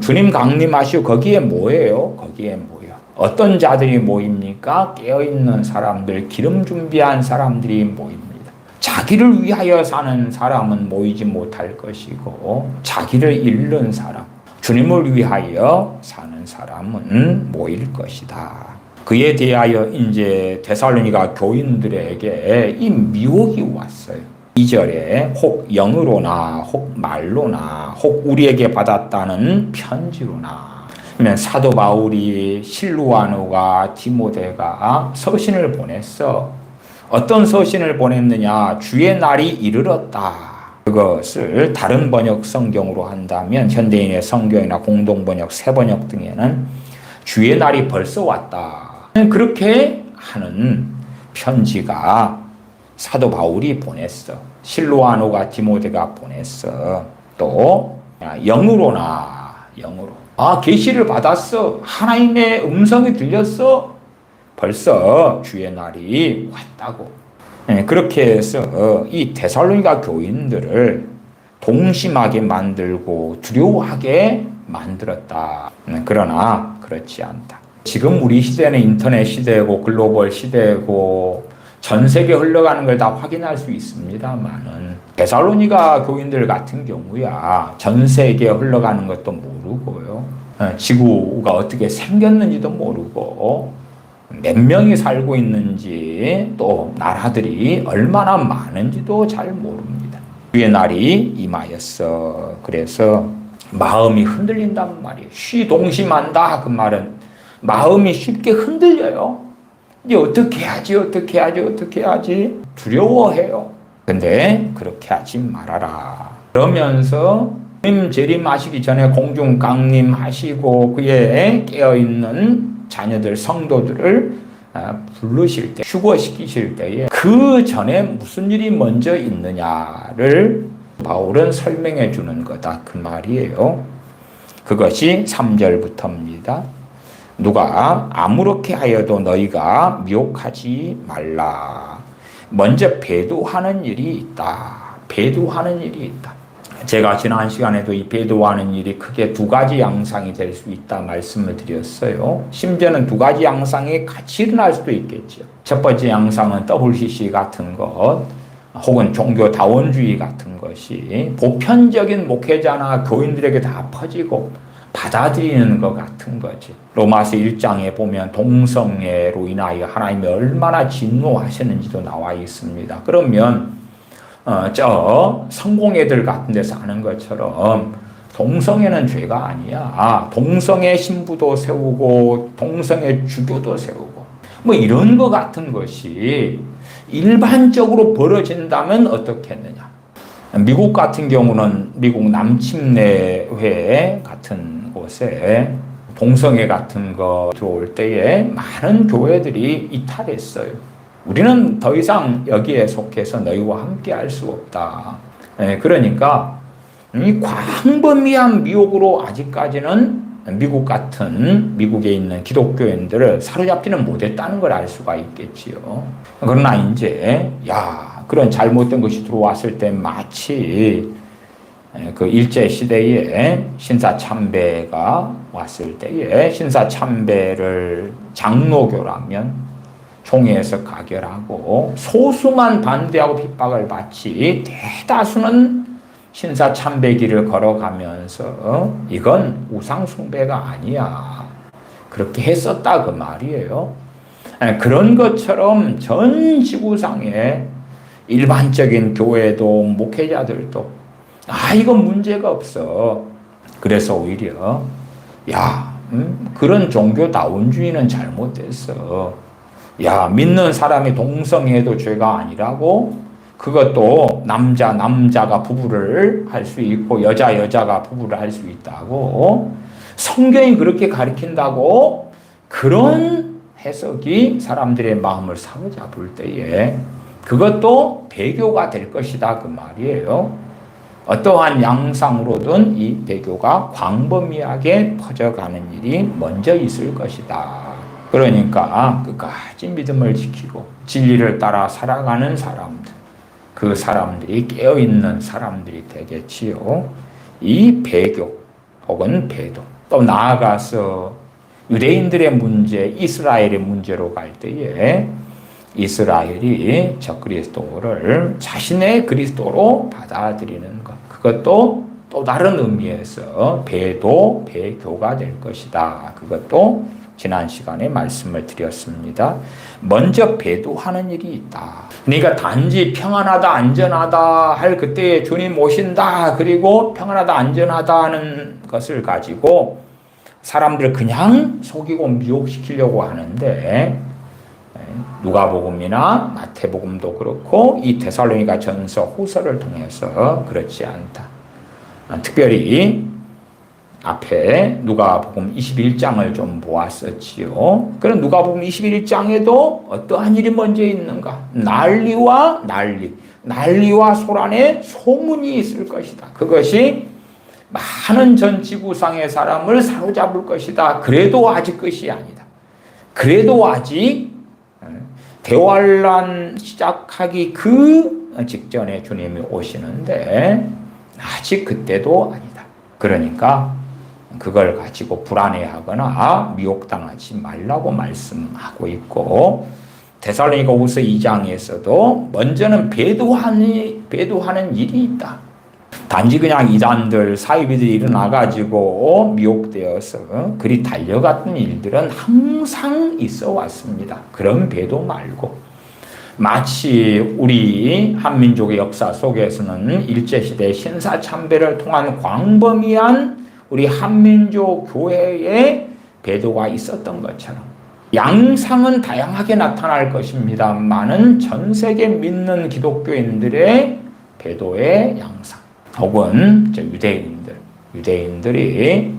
주님 강림하시고 거기에 뭐예요? 거기에 뭐예요? 어떤 자들이 모입니까? 깨어있는 사람들, 기름 준비한 사람들이 모입니다. 자기를 위하여 사는 사람은 모이지 못할 것이고 자기를 잃는 사람, 주님을 위하여 사는 사람은 모일 것이다. 그에 대하여 이제 데살로니가 교인들에게 이 미혹이 왔어요. 2절에 혹 영으로나 혹 말로나 혹 우리에게 받았다는 편지로나. 그러면 사도 바울이 실루아노가 디모데가 서신을 보냈어. 어떤 서신을 보냈느냐? 주의 날이 이르렀다. 그것을 다른 번역 성경으로 한다면 현대인의 성경이나 공동번역, 새번역 등에는 주의 날이 벌써 왔다. 그렇게 하는 편지가 사도 바울이 보냈어. 실루아노가 디모데가 보냈어. 또 영으로나 영으로. 계시를 받았어. 하나님의 음성이 들렸어. 벌써 주의 날이 왔다고. 그렇게 해서 이 데살로니가 교인들을 동심하게 만들고 두려워하게 만들었다. 그러나 그렇지 않다. 지금 우리 시대는 인터넷 시대고 글로벌 시대고 전 세계 흘러가는 걸 다 확인할 수 있습니다만은 데살로니가 교인들 같은 경우야 전 세계에 흘러가는 것도 모르고요. 지구가 어떻게 생겼는지도 모르고 몇 명이 살고 있는지 또 나라들이 얼마나 많은지도 잘 모릅니다. 주의 날이 임하였어. 그래서 마음이 흔들린단 말이에요. 동심한다 그 말은 마음이 쉽게 흔들려요. 이제 어떻게 하지? 두려워해요. 근데 그렇게 하지 말아라. 그러면서 주님 재림하시기 전에 공중 강림하시고 그에 깨어있는 자녀들, 성도들을 부르실 때, 휴거시키실 때에 그 전에 무슨 일이 먼저 있느냐를 바울은 설명해 주는 거다. 그 말이에요. 그것이 3절부터입니다. 누가 아무렇게 하여도 너희가 미혹하지 말라. 먼저 배도하는 일이 있다. 배도하는 일이 있다. 제가 지난 시간에도 이 배도하는 일이 크게 두 가지 양상이 될 수 있다 말씀을 드렸어요. 심지어는 두 가지 양상이 같이 일어날 수도 있겠죠. 첫 번째 양상은 WCC 같은 것, 혹은 종교다원주의 같은 것이 보편적인 목회자나 교인들에게 다 퍼지고 받아들이는 것 같은 거지. 로마서 1장에 보면 동성애로 인하여 하나님이 얼마나 진노하셨는지도 나와 있습니다. 그러면 성공회들 같은 데서 하는 것처럼 동성애는 죄가 아니야. 동성애 신부도 세우고 동성애 주교도 세우고 뭐 이런 것 같은 것이 일반적으로 벌어진다면 어떻겠느냐. 미국 같은 경우는 미국 남침례회 같은 곳에 동성애 같은 거 들어올 때에 많은 교회들이 이탈했어요. 우리는 더 이상 여기에 속해서 너희와 함께 할 수 없다. 그러니까 이 광범위한 미혹으로 아직까지는 미국에 있는 기독교인들을 사로잡지는 못했다는 걸 알 수가 있겠지요. 그러나 이제 그런 잘못된 것이 들어왔을 때 마치 그 일제 시대에 신사참배가 왔을 때에 신사참배를 장로교라면 총회에서 가결하고 소수만 반대하고 핍박을 받지 대다수는 신사참배길을 걸어가면서 이건 우상숭배가 아니야. 그렇게 했었다 그 말이에요. 그런 것처럼 전 지구상에 일반적인 교회도 목회자들도 이건 문제가 없어. 그래서 오히려 그런 종교다원주의는 잘못됐어. 믿는 사람이 동성애도 죄가 아니라고? 그것도 남자가 부부를 할 수 있고 여자가 부부를 할 수 있다고? 성경이 그렇게 가르친다고? 그런 해석이 사람들의 마음을 사로잡을 때에 그것도 배교가 될 것이다 그 말이에요. 어떠한 양상으로든 이 배교가 광범위하게 퍼져가는 일이 먼저 있을 것이다. 그러니까 끝까지 믿음을 지키고 진리를 따라 살아가는 사람들, 그 사람들이 깨어있는 사람들이 되겠지요. 이 배교 혹은 배도, 또 나아가서 유대인들의 문제, 이스라엘의 문제로 갈 때에 이스라엘이 저 그리스도를 자신의 그리스도로 받아들이는 것, 그것도 또 다른 의미에서 배교가 될 것이다. 그것도 지난 시간에 말씀을 드렸습니다. 먼저 배도하는 일이 있다. 그러니까 단지 평안하다, 안전하다 할 그때에 주님 오신다, 그리고 평안하다, 안전하다 하는 것을 가지고 사람들을 그냥 속이고 미혹시키려고 하는데 누가복음이나 마태복음도 그렇고 이 데살로니가 전서 후서를 통해서 그렇지 않다. 특별히 앞에 누가복음 21장을 좀 보았었지요. 그런 누가복음 21장에도 어떠한 일이 먼저 있는가? 난리와 소란의 소문이 있을 것이다. 그것이 많은 전 지구상의 사람을 사로잡을 것이다. 그래도 아직 끝이 아니다. 그래도 아직 대환란 시작하기 그 직전에 주님이 오시는데 아직 그때도 아니다. 그러니까 그걸 가지고 불안해하거나 미혹당하지 말라고 말씀하고 있고, 데살로니가 후서 2장에서도 먼저는 배도하는 일이 있다. 단지 그냥 이단들, 사이비들이 일어나가지고 미혹되어서 그리 달려갔던 일들은 항상 있어 왔습니다. 그런 배도 말고, 마치 우리 한민족의 역사 속에서는 일제시대 신사참배를 통한 광범위한 우리 한민족 교회의 배도가 있었던 것처럼 양상은 다양하게 나타날 것입니다만은 전 세계 믿는 기독교인들의 배도의 양상, 혹은 유대인들이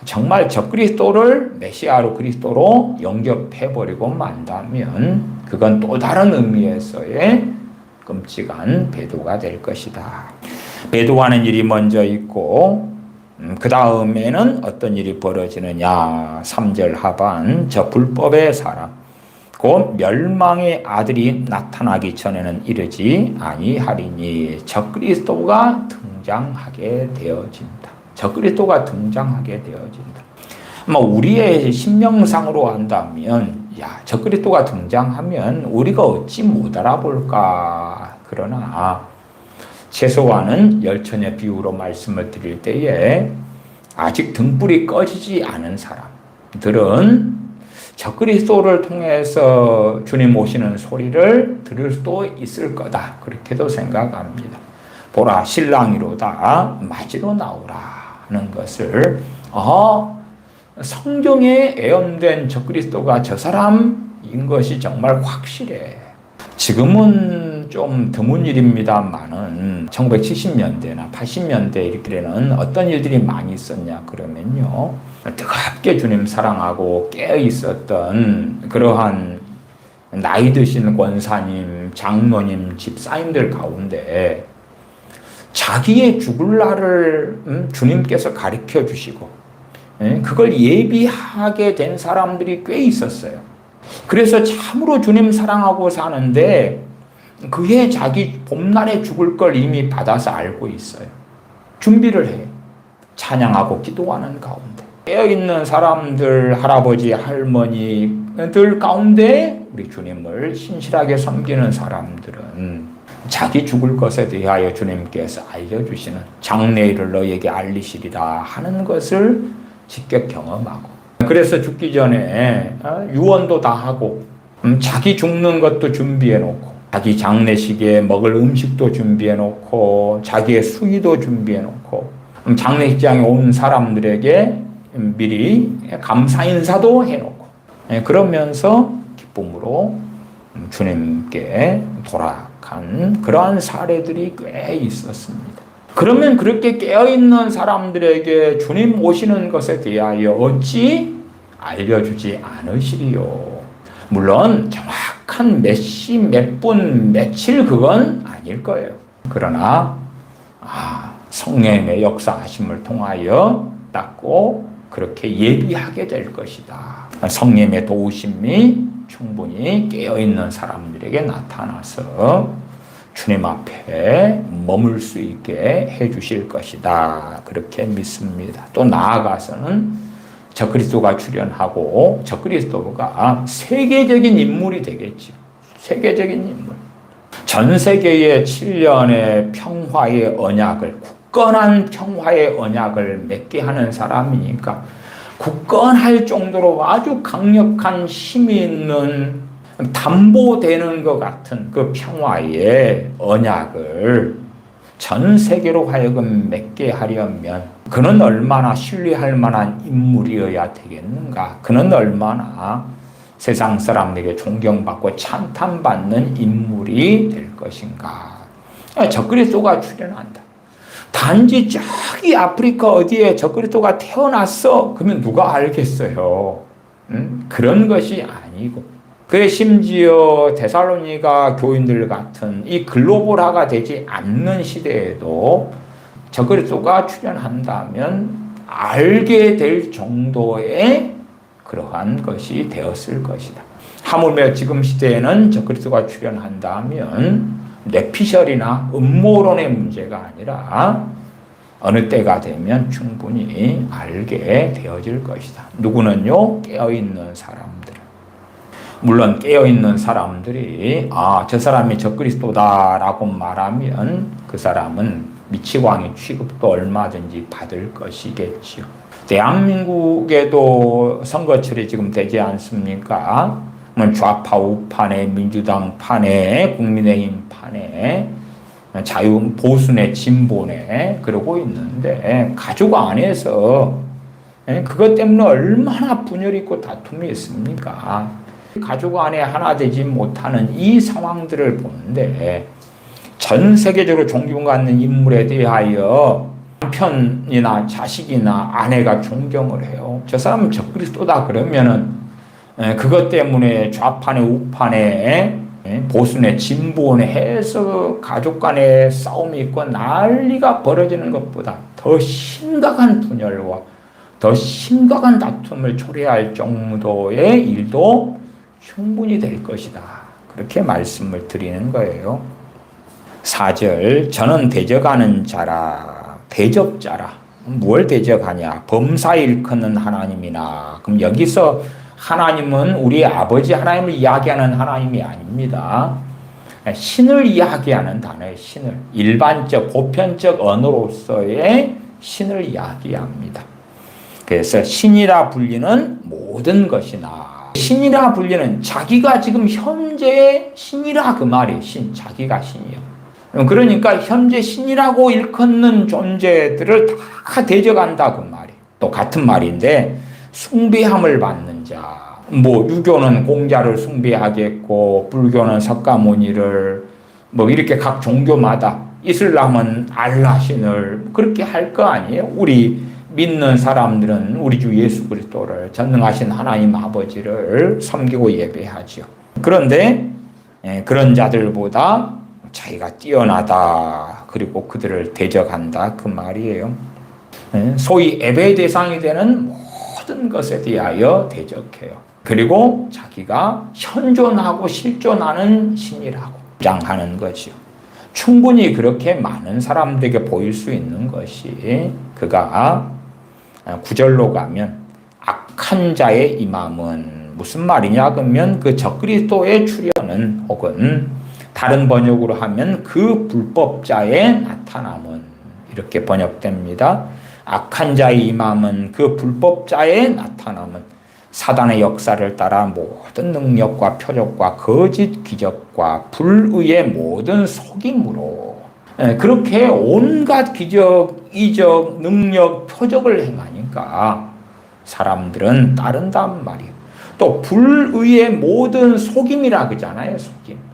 정말 적그리스도를 메시아로 그리스도로 영접해버리고 만다면 그건 또 다른 의미에서의 끔찍한 배도가 될 것이다. 배도하는 일이 먼저 있고 그 다음에는 어떤 일이 벌어지느냐. 3절 하반 저 불법의 사람 곧 멸망의 아들이 나타나기 전에는 이르지 아니하리니 적그리스도가 등장하게 되어진다. 적그리스도가 등장하게 되어진다. 우리의 신명상으로 한다면 적그리스도가 등장하면 우리가 어찌 못 알아볼까. 그러나 최소한은 열처녀 비유로 말씀을 드릴 때에 아직 등불이 꺼지지 않은 사람들은 적그리스도를 통해서 주님 오시는 소리를 들을 수도 있을 거다. 그렇게도 생각합니다. 보라 신랑이로다 맞이로 나오라 하는 것을 성경에 예언된 적그리스도가 저 사람인 것이 정말 확실해. 지금은 좀 드문 일입니다만은 1970년대나 80년대 이렇게는 어떤 일들이 많이 있었냐 그러면요. 뜨겁게 주님 사랑하고 깨어 있었던 그러한 나이 드신 권사님, 장로님, 집사님들 가운데 자기의 죽을 날을 주님께서 가르쳐 주시고 그걸 예비하게 된 사람들이 꽤 있었어요. 그래서 참으로 주님 사랑하고 사는데 그해 자기 봄날에 죽을 걸 이미 받아서 알고 있어요. 준비를 해요. 찬양하고 기도하는 가운데. 깨어있는 사람들, 할아버지, 할머니들 가운데 우리 주님을 신실하게 섬기는 사람들은 자기 죽을 것에 대하여 주님께서 알려주시는 장래일을 너에게 알리시리라 하는 것을 직접 경험하고 그래서 죽기 전에 유언도 다 하고 자기 죽는 것도 준비해 놓고 자기 장례식에 먹을 음식도 준비해 놓고 자기의 수의도 준비해 놓고 장례식장에 온 사람들에게 미리 감사 인사도 해 놓고 그러면서 기쁨으로 주님께 돌아간 그러한 사례들이 꽤 있었습니다. 그러면 그렇게 깨어있는 사람들에게 주님 오시는 것에 대하여 어찌 알려주지 않으시리요. 물론 정확한 몇 시, 몇 분, 며칠 그건 아닐 거예요. 그러나 성령의 역사하심을 통하여 딱 그렇게 예비하게 될 것이다. 성령의 도우심이 충분히 깨어있는 사람들에게 나타나서 주님 앞에 머물 수 있게 해주실 것이다. 그렇게 믿습니다. 또 나아가서는 적그리스도가 출현하고 적그리스도가 세계적인 인물이 되겠죠. 세계적인 인물. 전 세계의 7년의 평화의 언약을 굳건한 평화의 언약을 맺게 하는 사람이니까 굳건할 정도로 아주 강력한 힘이 있는 담보되는 것 같은 그 평화의 언약을 전 세계로 하여금 맺게 하려면 그는 얼마나 신뢰할 만한 인물이어야 되겠는가? 그는 얼마나 세상 사람에게 존경받고 찬탄받는 인물이 될 것인가? 적그리스도가 출현한다. 단지 저기 아프리카 어디에 적그리스도가 태어났어? 그러면 누가 알겠어요? 그런 것이 아니고 그래 심지어 데살로니가 교인들 같은 이 글로벌화가 되지 않는 시대에도 적그리스도가 출현한다면 알게 될 정도의 그러한 것이 되었을 것이다. 하물며 지금 시대에는 적그리스도가 출현한다면 뇌피셜이나 음모론의 문제가 아니라 어느 때가 되면 충분히 알게 되어질 것이다. 누구는요? 깨어있는 사람들. 물론 깨어있는 사람들이 저 사람이 적그리스도다라고 말하면 그 사람은 미치광이 취급도 얼마든지 받을 것이겠지요. 대한민국에도 선거철이 지금 되지 않습니까? 좌파 우파네, 민주당 파네, 국민의힘 파네, 자유보수네, 진보네 그러고 있는데 가족 안에서 그것 때문에 얼마나 분열이 있고 다툼이 있습니까? 가족 안에 하나 되지 못하는 이 상황들을 보는데 전 세계적으로 존경받는 인물에 대하여 남편이나 자식이나 아내가 존경을 해요. 저 사람은 적그리스도다 그러면은 그것 때문에 좌판에 우판에 보수네 진보네 해서 가족 간에 싸움이 있고 난리가 벌어지는 것보다 더 심각한 분열과 더 심각한 다툼을 초래할 정도의 일도 충분히 될 것이다. 그렇게 말씀을 드리는 거예요. 4절 저는 대적하는 자라 대적자라. 뭘 대적하냐? 범사 일컫는 하나님이나. 그럼 여기서 하나님은 우리 아버지 하나님을 이야기하는 하나님이 아닙니다. 신을 이야기하는 단어예요. 신을. 일반적 보편적 언어로서의 신을 이야기합니다. 그래서 신이라 불리는 모든 것이나 신이라 불리는 자기가 지금 현재 신이라 그 말이에요. 신. 자기가 신이요. 그러니까 현재 신이라고 일컫는 존재들을 다 대적한다 그 말이에요. 또 같은 말인데 숭배함을 받는 자. 유교는 공자를 숭배하겠고 불교는 석가모니를 이렇게 각 종교마다 이슬람은 알라 신을 그렇게 할 거 아니에요. 우리 믿는 사람들은 우리 주 예수 그리스도를 전능하신 하나님 아버지를 섬기고 예배하죠. 그런데 그런 자들보다 자기가 뛰어나다. 그리고 그들을 대적한다. 그 말이에요. 소위 예배 대상이 되는 모든 것에 대하여 대적해요. 그리고 자기가 현존하고 실존하는 신이라고 주장하는 거죠. 충분히 그렇게 많은 사람들에게 보일 수 있는 것이 그가 9절로 가면 악한 자의 임함은 무슨 말이냐 그러면 그 적그리스도의 출현은 혹은 다른 번역으로 하면 그 불법자의 나타남은 이렇게 번역됩니다. 악한 자의 임함은 그 불법자의 나타남은 사단의 역사를 따라 모든 능력과 표적과 거짓 기적과 불의의 모든 속임으로 그렇게 온갖 기적, 이적, 능력, 표적을 행하니까 사람들은 따른단 말이에요. 또 불의의 모든 속임이라 그러잖아요.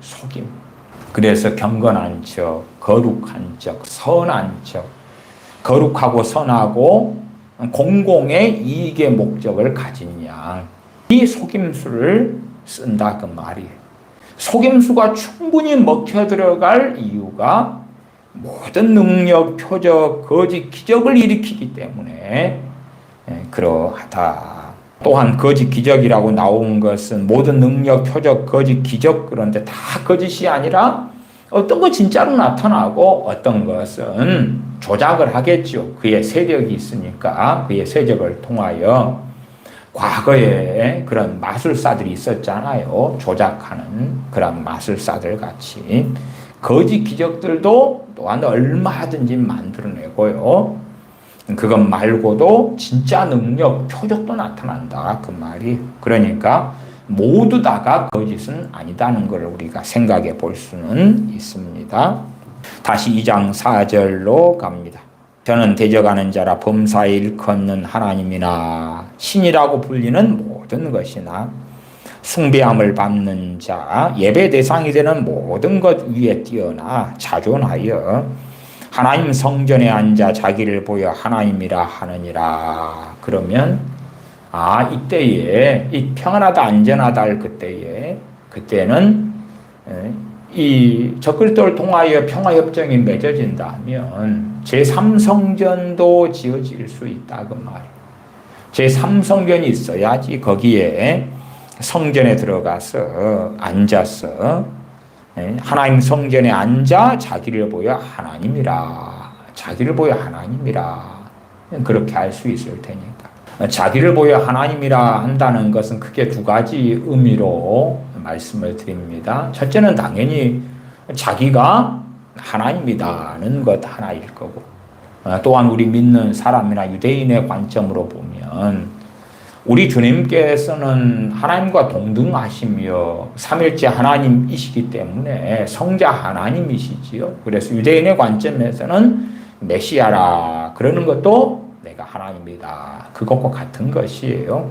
속임. 그래서 경건한 척, 거룩한 척, 선한 척, 거룩하고 선하고 공공의 이익의 목적을 가진 양, 이 속임수를 쓴다 그 말이에요. 속임수가 충분히 먹혀 들어갈 이유가 모든 능력, 표적, 거짓, 기적을 일으키기 때문에 그러하다. 또한 거짓 기적이라고 나온 것은 모든 능력, 표적, 거짓, 기적 그런데 다 거짓이 아니라 어떤 거 진짜로 나타나고 어떤 것은 조작을 하겠죠. 그의 세력이 있으니까 그의 세력을 통하여 과거에 그런 마술사들이 있었잖아요. 조작하는 그런 마술사들 같이 거짓 기적들도 또한 얼마든지 만들어내고요. 그것 말고도 진짜 능력, 표적도 나타난다 그 말이. 그러니까 모두 다가 거짓은 아니다는 걸 우리가 생각해 볼 수는 있습니다. 다시 2장 4절로 갑니다. 저는 대적하는 자라 범사에 일컫는 하나님이나 신이라고 불리는 모든 것이나 숭배함을 받는 자, 예배 대상이 되는 모든 것 위에 뛰어나 자존하여 하나님 성전에 앉아 자기를 보여 하나님이라 하느니라. 그러면 이때에 이 평안하다 안전하다 할 그때는 이 적그리스도를 통하여 평화협정이 맺어진다면 제3성전도 지어질 수 있다 그 말이에요. 제3성전이 있어야지 거기에 성전에 들어가서 앉아서 하나님 성전에 앉아 자기를 보여 하나님이라 그렇게 할 수 있을 테니까. 자기를 보여 하나님이라 한다는 것은 크게 두 가지 의미로 말씀을 드립니다. 첫째는 당연히 자기가 하나님이다는 것 하나일 거고, 또한 우리 믿는 사람이나 유대인의 관점으로 보면 우리 주님께서는 하나님과 동등하시며 삼일째 하나님이시기 때문에 성자 하나님이시지요. 그래서 유대인의 관점에서는 메시아라 그러는 것도 내가 하나님이다. 그것과 같은 것이에요.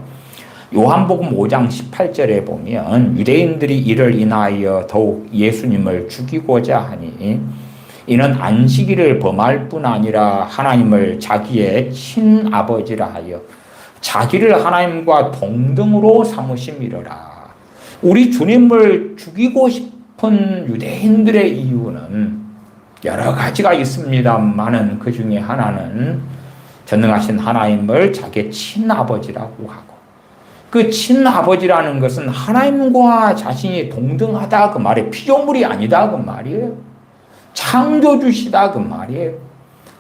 요한복음 5장 18절에 보면 유대인들이 이를 인하여 더욱 예수님을 죽이고자 하니 이는 안식일을 범할 뿐 아니라 하나님을 자기의 친아버지라 하여 자기를 하나님과 동등으로 삼으심이로라. 우리 주님을 죽이고 싶은 유대인들의 이유는 여러 가지가 있습니다만은 그 중에 하나는 전능하신 하나님을 자기의 친아버지라고 하고, 그 친아버지라는 것은 하나님과 자신이 동등하다 그 말이에요. 피조물이 아니다 그 말이에요. 창조주시다 그 말이에요.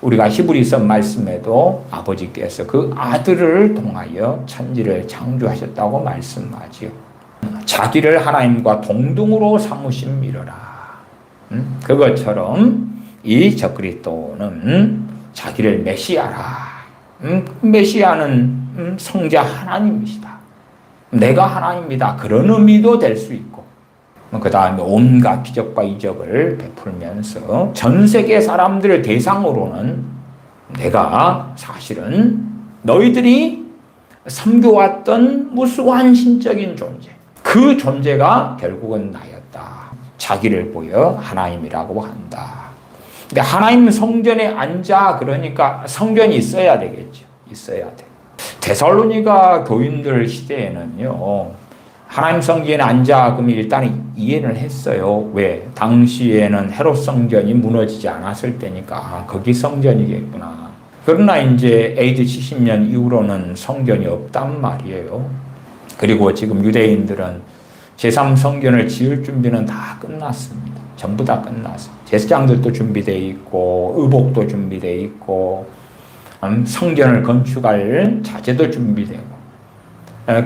우리가 히브리서 말씀에도 아버지께서 그 아들을 통하여 천지를 창조하셨다고 말씀하지요. 자기를 하나님과 동등으로 삼으심이로라. 그것처럼 이 적그리스도는 자기를 메시아라. 메시아는 성자 하나님이시다. 내가 하나님이다. 그런 의미도 될 수 있고, 그 다음에 온갖 기적과 이적을 베풀면서 전 세계 사람들을 대상으로는 내가 사실은 너희들이 섬겨왔던 무수한 신적인 존재, 그 존재가 결국은 나였다. 자기를 보여 하나님이라고 한다. 근데 하나님 성전에 앉아, 그러니까 성전이 있어야 되겠죠. 있어야 돼. 데살로니가 교인들 시대에는요, 하나님 성전에 앉아, 그러면 일단 이해를 했어요. 왜? 당시에는 헤롯 성전이 무너지지 않았을 때니까 거기 성전이겠구나. 그러나 이제 AD 70년 이후로는 성전이 없단 말이에요. 그리고 지금 유대인들은 제3성전을 지을 준비는 다 끝났습니다. 전부 다 끝났어요. 제사장들도 준비되어 있고, 의복도 준비되어 있고, 성전을 건축할 자재도 준비되고.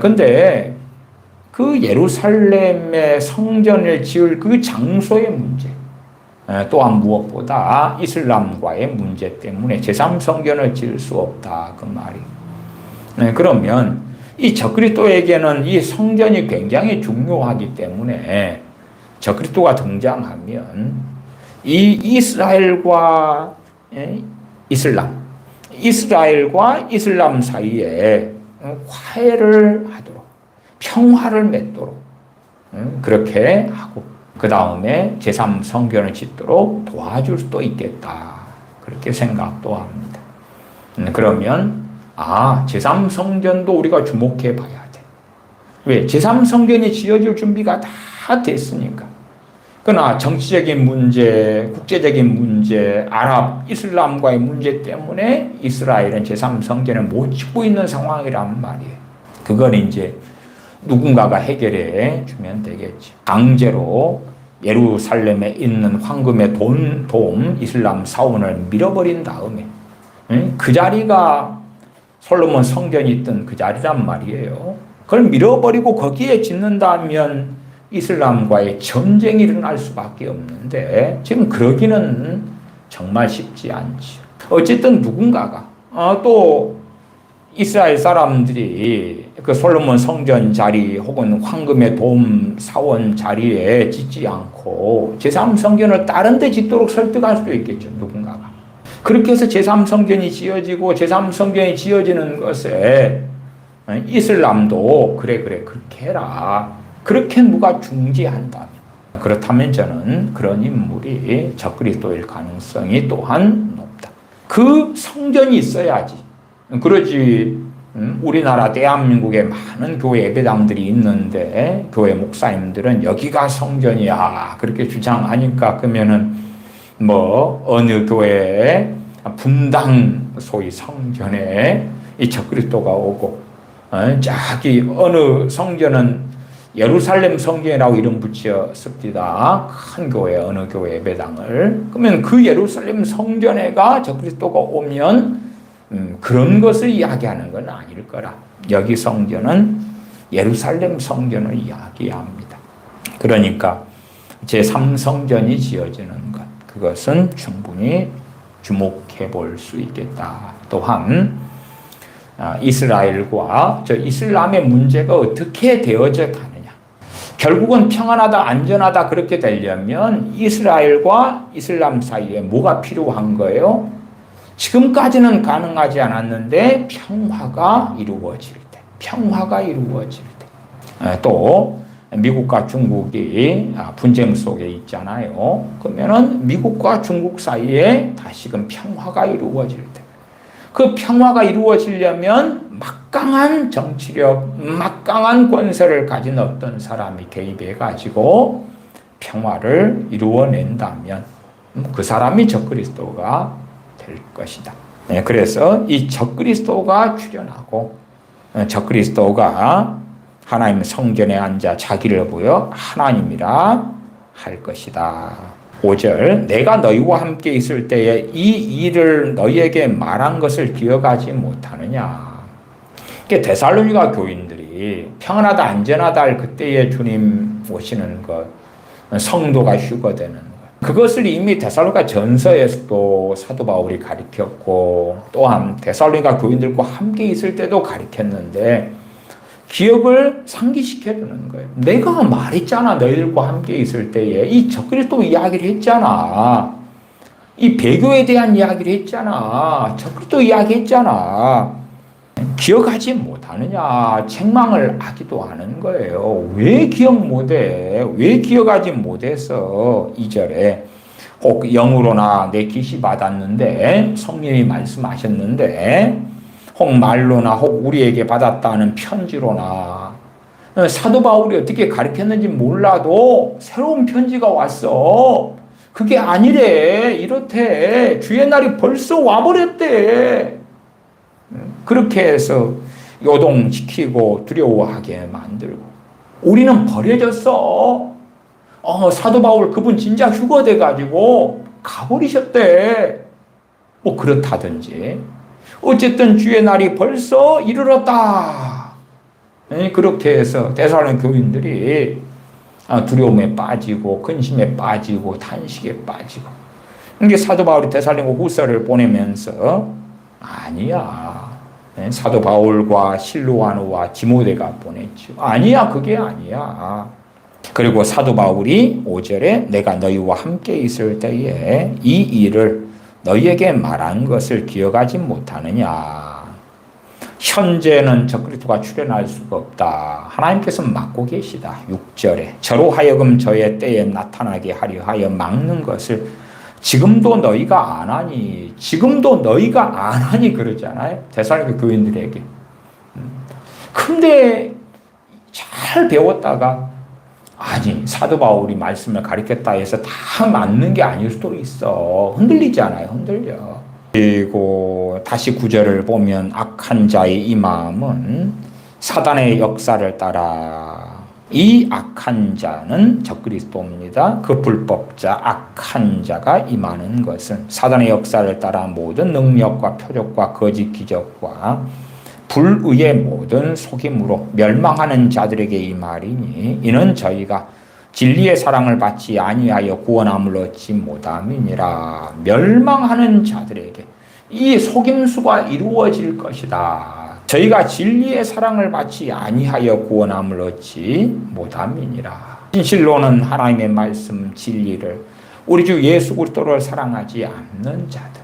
근데 그 예루살렘의 성전을 지을 그 장소의 문제, 또한 무엇보다 이슬람과의 문제 때문에 제3성전을 지을 수 없다 그 말이. 그러면 이 적그리스도에게는 이 성전이 굉장히 중요하기 때문에 적그리스도가 등장하면 이 이스라엘과 이슬람 사이에 화해를 하도록, 평화를 맺도록 그렇게 하고, 그 다음에 제3성전을 짓도록 도와줄 수도 있겠다, 그렇게 생각도 합니다. 그러면 제3성전도 우리가 주목해 봐야 돼. 왜? 제3성전이 지어질 준비가 다 됐으니까. 그러나 정치적인 문제, 국제적인 문제, 아랍, 이슬람과의 문제 때문에 이스라엘은 제3성전을 못 짓고 있는 상황이란 말이에요. 그걸 이제 누군가가 해결해 주면 되겠지. 강제로 예루살렘에 있는 황금의 돔 이슬람 사원을 밀어버린 다음에 그 자리가 솔로몬 성전이 있던 그 자리란 말이에요. 그걸 밀어버리고 거기에 짓는다면 이슬람과의 전쟁이 일어날 수밖에 없는데 지금 그러기는 정말 쉽지 않죠. 어쨌든 누군가가 또 이스라엘 사람들이 그 솔로몬 성전 자리 혹은 황금의 돔 사원 자리에 짓지 않고 제3성전을 다른 데 짓도록 설득할 수도 있겠죠. 누군가가. 그렇게 해서 제3성전이 지어지고 제3성전이 지어지는 것에 이슬람도 그래 그렇게 해라, 그렇게 누가 중지한다면, 그렇다면 저는 그런 인물이 적그리스도일 가능성이 또한 높다. 그 성전이 있어야지. 그러지 우리나라 대한민국에 많은 교회 예배당들이 있는데 교회 목사님들은 여기가 성전이야 그렇게 주장하니까, 그러면은 어느 교회에 분당 소위 성전에 이 적그리스도가 오고, 저기 어느 성전은 예루살렘 성전이라고 이름 붙였습니다. 큰 교회, 어느 교회 예배당을. 그러면 그 예루살렘 성전에가 적그리스도가 오면 그런 것을 이야기하는 건 아닐 거라. 여기 성전은 예루살렘 성전을 이야기합니다. 그러니까 제3성전이 지어지는 것, 그것은 충분히 주목해 볼 수 있겠다. 또한 이스라엘과 이슬람의 문제가 어떻게 되어져 가느냐. 결국은 평안하다, 안전하다 그렇게 되려면 이스라엘과 이슬람 사이에 뭐가 필요한 거예요? 지금까지는 가능하지 않았는데 평화가 이루어질 때, 또 미국과 중국이 분쟁 속에 있잖아요. 그러면은 미국과 중국 사이에 다시금 평화가 이루어질 때, 그 평화가 이루어지려면 막강한 정치력, 막강한 권세를 가진 어떤 사람이 개입해 가지고 평화를 이루어낸다면 그 사람이 적그리스도가 될 것이다. 그래서 이 적그리스도가 출현하고 적그리스도가 하나님 성전에 앉아 자기를 보여 하나님이라 할 것이다. 5절, 내가 너희와 함께 있을 때에 이 일을 너희에게 말한 것을 기억하지 못하느냐. 데살로니가 교인들이 평안하다 안전하다 할 그때에 주님 오시는 것, 성도가 휴거되는 것, 그것을 이미 데살로니가 전서에서도 사도 바울이 가르쳤고 또한 데살로니가 교인들과 함께 있을 때도 가르쳤는데 기억을 상기시켜 주는 거예요. 내가 말했잖아. 너희들과 함께 있을 때에 이 적그리스도 이야기를 했잖아. 이 배교에 대한 이야기를 했잖아. 적그리스도 이야기 했잖아. 기억하지 못하느냐. 책망을 하기도 하는 거예요. 왜 기억 못해? 왜 기억하지 못해서 2절에 혹 영으로나 내 계시 받았는데 성령이 말씀하셨는데 혹 말로나 혹 우리에게 받았다는 편지로나 사도 바울이 어떻게 가르쳤는지 몰라도 새로운 편지가 왔어. 그게 아니래. 이렇대. 주의 날이 벌써 와버렸대. 그렇게 해서 요동시키고 두려워하게 만들고 우리는 버려졌어. 사도 바울 그분 진짜 휴거돼 가지고 가버리셨대. 뭐 그렇다든지 어쨌든 주의 날이 벌써 이르렀다. 그렇게 해서 데살로니가 교인들이 두려움에 빠지고 근심에 빠지고 탄식에 빠지고 이게 사도 바울이 데살로니가 후서를 보내면서 아니야. 사도 바울과 실로아노와 디모데가 보냈죠. 아니야. 그게 아니야. 그리고 사도 바울이 5절에 내가 너희와 함께 있을 때에 이 일을 너희에게 말한 것을 기억하지 못하느냐. 현재는 적그리스도가 출현할 수가 없다. 하나님께서 막고 계시다. 6절에 저로 하여금 저의 때에 나타나게 하려 하여 막는 것을 지금도 너희가 안 하니, 지금도 너희가 안 하니 그러잖아요. 데살로니가 교인들에게. 근데 잘 배웠다가 아니 사도 바울이 말씀을 가르쳤다 해서 다 맞는 게 아닐 수도 있어. 흔들리잖아요. 흔들려. 그리고 다시 9절을 보면 악한 자의 이 마음은 사단의 역사를 따라 이 악한 자는 적그리스도입니다. 그 불법자 악한 자가 임하는 것은 사단의 역사를 따라 모든 능력과 표적과 거짓 기적과 불의의 모든 속임으로 멸망하는 자들에게 이 말이니 이는 저희가 진리의 사랑을 받지 아니하여 구원함을 얻지 못함이니라. 멸망하는 자들에게 이 속임수가 이루어질 것이다. 저희가 진리의 사랑을 받지 아니하여 구원함을 얻지 못함이니라. 진실로는 하나님의 말씀 진리를 우리 주 예수 그리스도를 사랑하지 않는 자들.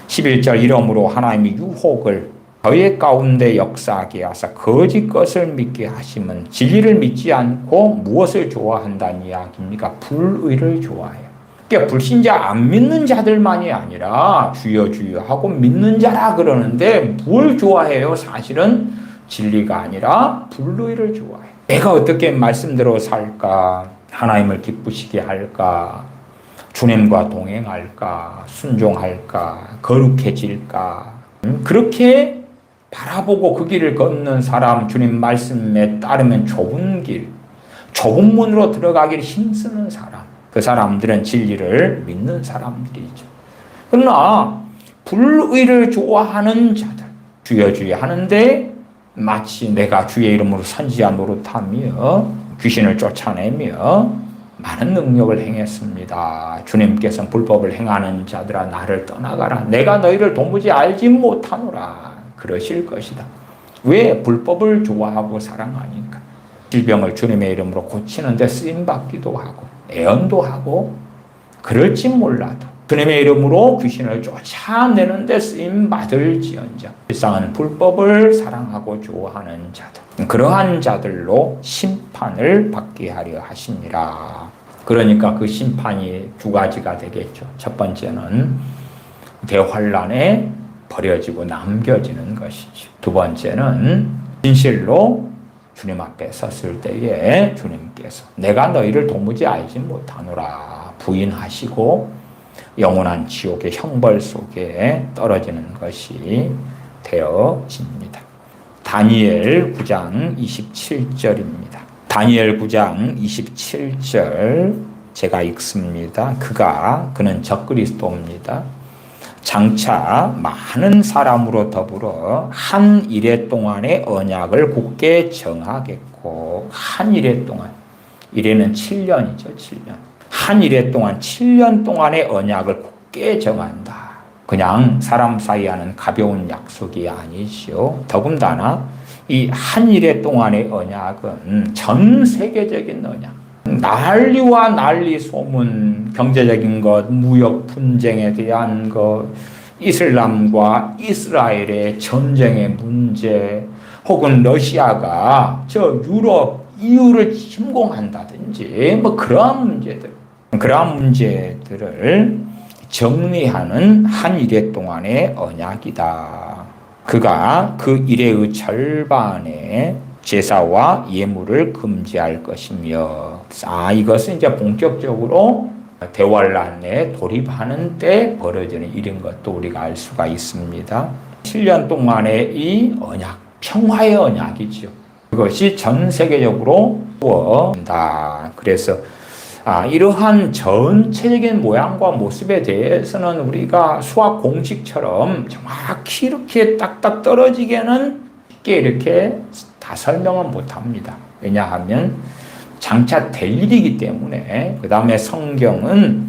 11절 이러므로 하나님이 유혹을 저희 가운데 역사하게 하사 거짓 것을 믿게 하시면 진리를 믿지 않고 무엇을 좋아한다는 이야기입니까? 불의를 좋아해요. 그러니까 불신자 안 믿는 자들만이 아니라 주여 주여 하고 믿는 자라 그러는데 뭘 좋아해요? 사실은 진리가 아니라 불의를 좋아해요. 내가 어떻게 말씀대로 살까? 하나님을 기쁘시게 할까? 주님과 동행할까? 순종할까? 거룩해질까? 그렇게 바라보고 그 길을 걷는 사람, 주님 말씀에 따르면 좁은 길, 좁은 문으로 들어가기를 힘쓰는 사람, 그 사람들은 진리를 믿는 사람들이죠. 그러나 불의를 좋아하는 자들, 주여 주여 하는데 마치 내가 주의 이름으로 선지자 노릇하며 귀신을 쫓아내며 많은 능력을 행했습니다. 주님께서는 불법을 행하는 자들아 나를 떠나가라. 내가 너희를 도무지 알지 못하노라. 그러실 것이다. 왜? 불법을 좋아하고 사랑하니까. 질병을 주님의 이름으로 고치는 데 쓰임받기도 하고 애언도 하고 그럴지 몰라도 주님의 이름으로 귀신을 쫓아내는 데 쓰임 받을지언정. 일상은 불법을 사랑하고 좋아하는 자들, 그러한 자들로 심판을 받게 하려 하시니라. 그러니까 그 심판이 두 가지가 되겠죠. 첫 번째는 대환란에 버려지고 남겨지는 것이죠. 두 번째는 진실로 주님 앞에 섰을 때에 주님께서 내가 너희를 도무지 알지 못하노라 부인하시고 영원한 지옥의 형벌 속에 떨어지는 것이 되어집니다. 다니엘 9장 27절입니다. 다니엘 9장 27절 제가 읽습니다. 그는 적그리스도입니다. 장차 많은 사람으로 더불어 한 이래 동안의 언약을 굳게 정하겠고, 한 이래 동안, 이래는 7년이죠. 7년. 한 이래 동안 7년 동안의 언약을 굳게 정한다. 그냥 사람 사이 하는 가벼운 약속이 아니죠. 더군다나 이 한 이래 동안의 언약은 전 세계적인 언약. 난리와 난리 소문, 경제적인 것, 무역 분쟁에 대한 것, 이슬람과 이스라엘의 전쟁의 문제, 혹은 러시아가 저 유럽 EU를 침공한다든지 그러한 문제들을 정리하는 한 이래 동안의 언약이다. 그가 그 이래의 절반에 제사와 예물을 금지할 것이며, 이것은 이제 본격적으로 대환란에 돌입하는 때 벌어지는 일인 것도 우리가 알 수가 있습니다. 7년 동안의 이 언약, 평화의 언약이죠. 그것이 전 세계적으로 이루어진다. 그래서 이러한 전체적인 모양과 모습에 대해서는 우리가 수학 공식처럼 정확히 이렇게 딱딱 떨어지게는 쉽게 이렇게 다 설명은 못합니다. 왜냐하면 장차 될 일이기 때문에. 그 다음에 성경은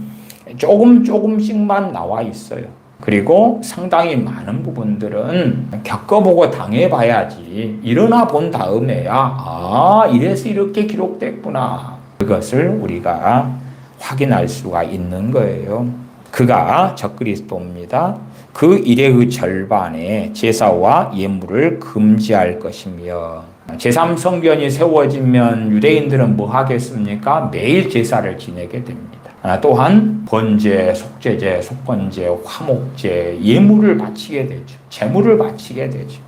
조금씩만 나와 있어요. 그리고 상당히 많은 부분들은 겪어보고 당해봐야지 일어나 본 다음에야 이래서 이렇게 기록됐구나, 그것을 우리가 확인할 수가 있는 거예요. 그가 적그리스도입니다. 그 일의 절반에 제사와 예물을 금지할 것이며, 제3성전이 세워지면 유대인들은 뭐 하겠습니까? 매일 제사를 지내게 됩니다. 또한 번제, 속죄제, 속건제, 화목제, 예물을 바치게 되죠. 제물을 바치게 되죠.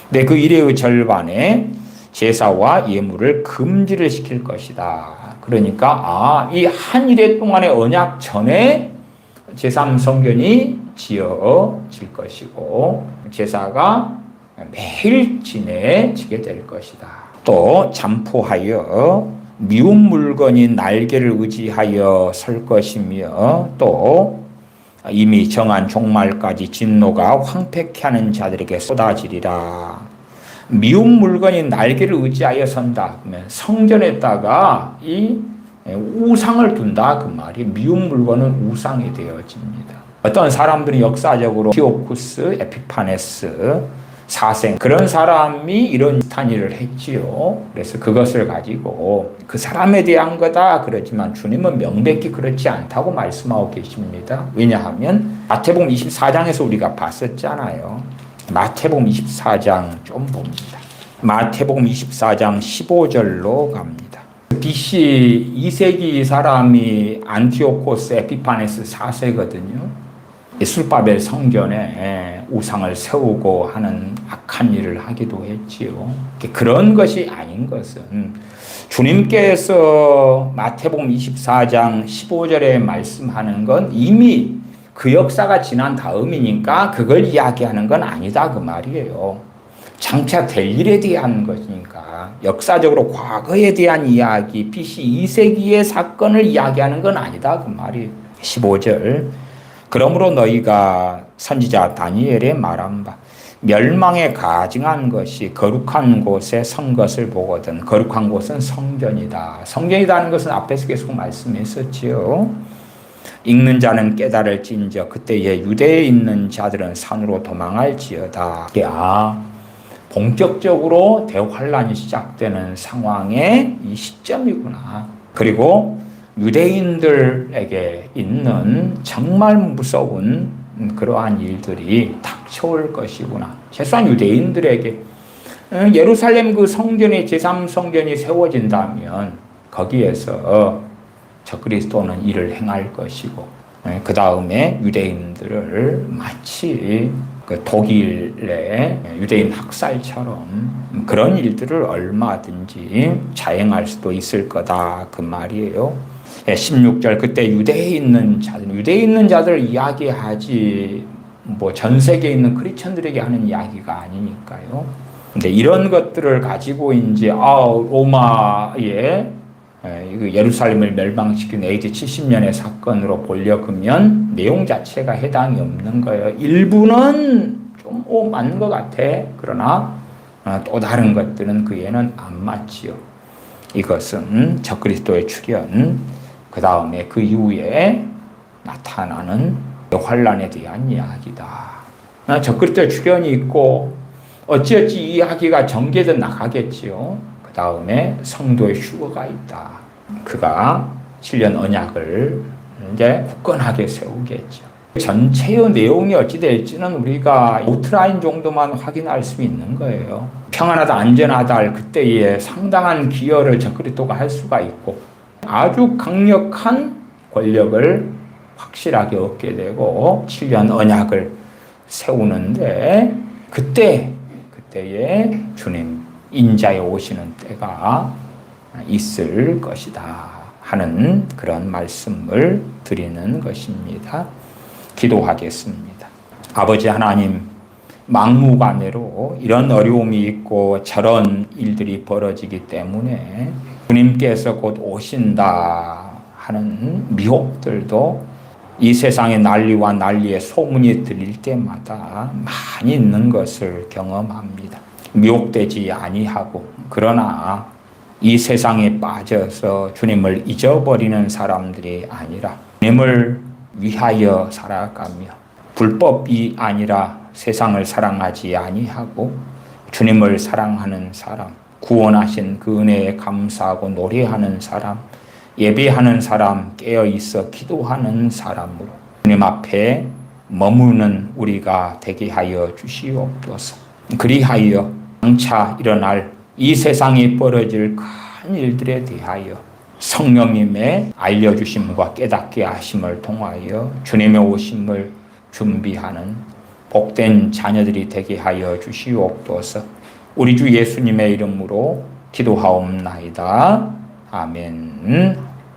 근데 그 일의 절반에 제사와 예물을 금지를 시킬 것이다. 그러니까 이 한 일해 동안의 언약 전에 제3성전이 지어질 것이고 제사가 매일 지내지게 될 것이다. 또 잠포하여 미운 물건인 날개를 의지하여 설 것이며, 또 이미 정한 종말까지 진노가 황폐케 하는 자들에게 쏟아지리라. 미운 물건인 날개를 의지하여 선다. 그러면 성전에다가 이 우상을 둔다, 그 말이. 미운 물건은 우상이 되어집니다. 어떤 사람들이 역사적으로 디오쿠스, 에피파네스, 사생, 그런 사람이 이런 비슷한 일을 했지요. 그래서 그것을 가지고 그 사람에 대한 거다 그러지만 주님은 명백히 그렇지 않다고 말씀하고 계십니다. 왜냐하면 마태복음 24장에서 우리가 봤었잖아요. 마태복음 24장 좀 봅니다. 마태복음 24장 15절로 갑니다. BC 2세기 사람이 안티오코스 에피파네스 4세거든요. 술바벨 성전에 우상을 세우고 하는 악한 일을 하기도 했지요. 그런 것이 아닌 것은 주님께서 마태복음 24장 15절에 말씀하는 건 이미 그 역사가 지난 다음이니까 그걸 이야기하는 건 아니다, 그 말이에요. 장차 될 일에 대한 것이니까 역사적으로 과거에 대한 이야기, BC 2세기의 사건을 이야기하는 건 아니다, 그 말이에요. 15절 그러므로 너희가 선지자 다니엘의 말한 바 멸망에 가증한 것이 거룩한 곳에 선 것을 보거든. 거룩한 곳은 성전이다. 성전이라는 것은 앞에서 계속 말씀했었지요. 읽는 자는 깨달을진저 그때에 유대에 있는 자들은 산으로 도망할지어다. 본격적으로 대환란이 시작되는 상황의 이 시점이구나. 그리고 유대인들에게 있는 정말 무서운 그러한 일들이 닥쳐올 것이구나. 최소한 유대인들에게 예루살렘 그 성전이 제3성전이 세워진다면 거기에서 적그리스도는 일을 행할 것이고, 그 다음에 유대인들을 마치 그 독일의 유대인 학살처럼 그런 일들을 얼마든지 자행할 수도 있을 거다 그 말이에요. 16절 그때 유대에 있는 자들 이야기하지 뭐 전 세계에 있는 크리스천들에게 하는 이야기가 아니니까요. 근데 이런 것들을 가지고 이제 로마의 예루살렘을 멸망시킨 AD 70년의 사건으로 보려면 내용 자체가 해당이 없는 거예요. 일부는 좀 맞는 것 같아. 그러나 또 다른 것들은 그에는 안 맞지요. 이것은 적그리스도의 출현, 그 다음에 그 이후에 나타나는 환란에 대한 이야기다. 적그리스도의 출현이 있고 어찌어찌 이 이야기가 전개돼 나가겠지요. 그 다음에 성도의 휴거가 있다. 그가 7년 언약을 이제 굳건하게 세우겠죠. 전체의 내용이 어찌 될지는 우리가 아웃라인 정도만 확인할 수 있는 거예요. 평안하다, 안전하다 할 그때에 상당한 기여를 적그리스도가 할 수가 있고 아주 강력한 권력을 확실하게 얻게 되고 7년 언약을 세우는데 그때에 주님 인자에 오시는 때가 있을 것이다 하는 그런 말씀을 드리는 것입니다. 기도하겠습니다. 아버지 하나님, 막무가내로 이런 어려움이 있고 저런 일들이 벌어지기 때문에 주님께서 곧 오신다 하는 미혹들도 이 세상의 난리와 난리의 소문이 들릴 때마다 많이 있는 것을 경험합니다. 미혹되지 아니하고 그러나 이 세상에 빠져서 주님을 잊어버리는 사람들이 아니라 주님을 위하여 살아가며 불법이 아니라 세상을 사랑하지 아니하고 주님을 사랑하는 사람, 구원하신 그 은혜에 감사하고 노래하는 사람, 예배하는 사람, 깨어있어 기도하는 사람으로 주님 앞에 머무는 우리가 되게 하여 주시옵소서. 그리하여 장차 일어날 이 세상에 벌어질 큰 일들에 대하여 성령님의 알려주심과 깨닫게 하심을 통하여 주님의 오심을 준비하는 복된 자녀들이 되게 하여 주시옵소서. 우리 주 예수님의 이름으로 기도하옵나이다. 아멘.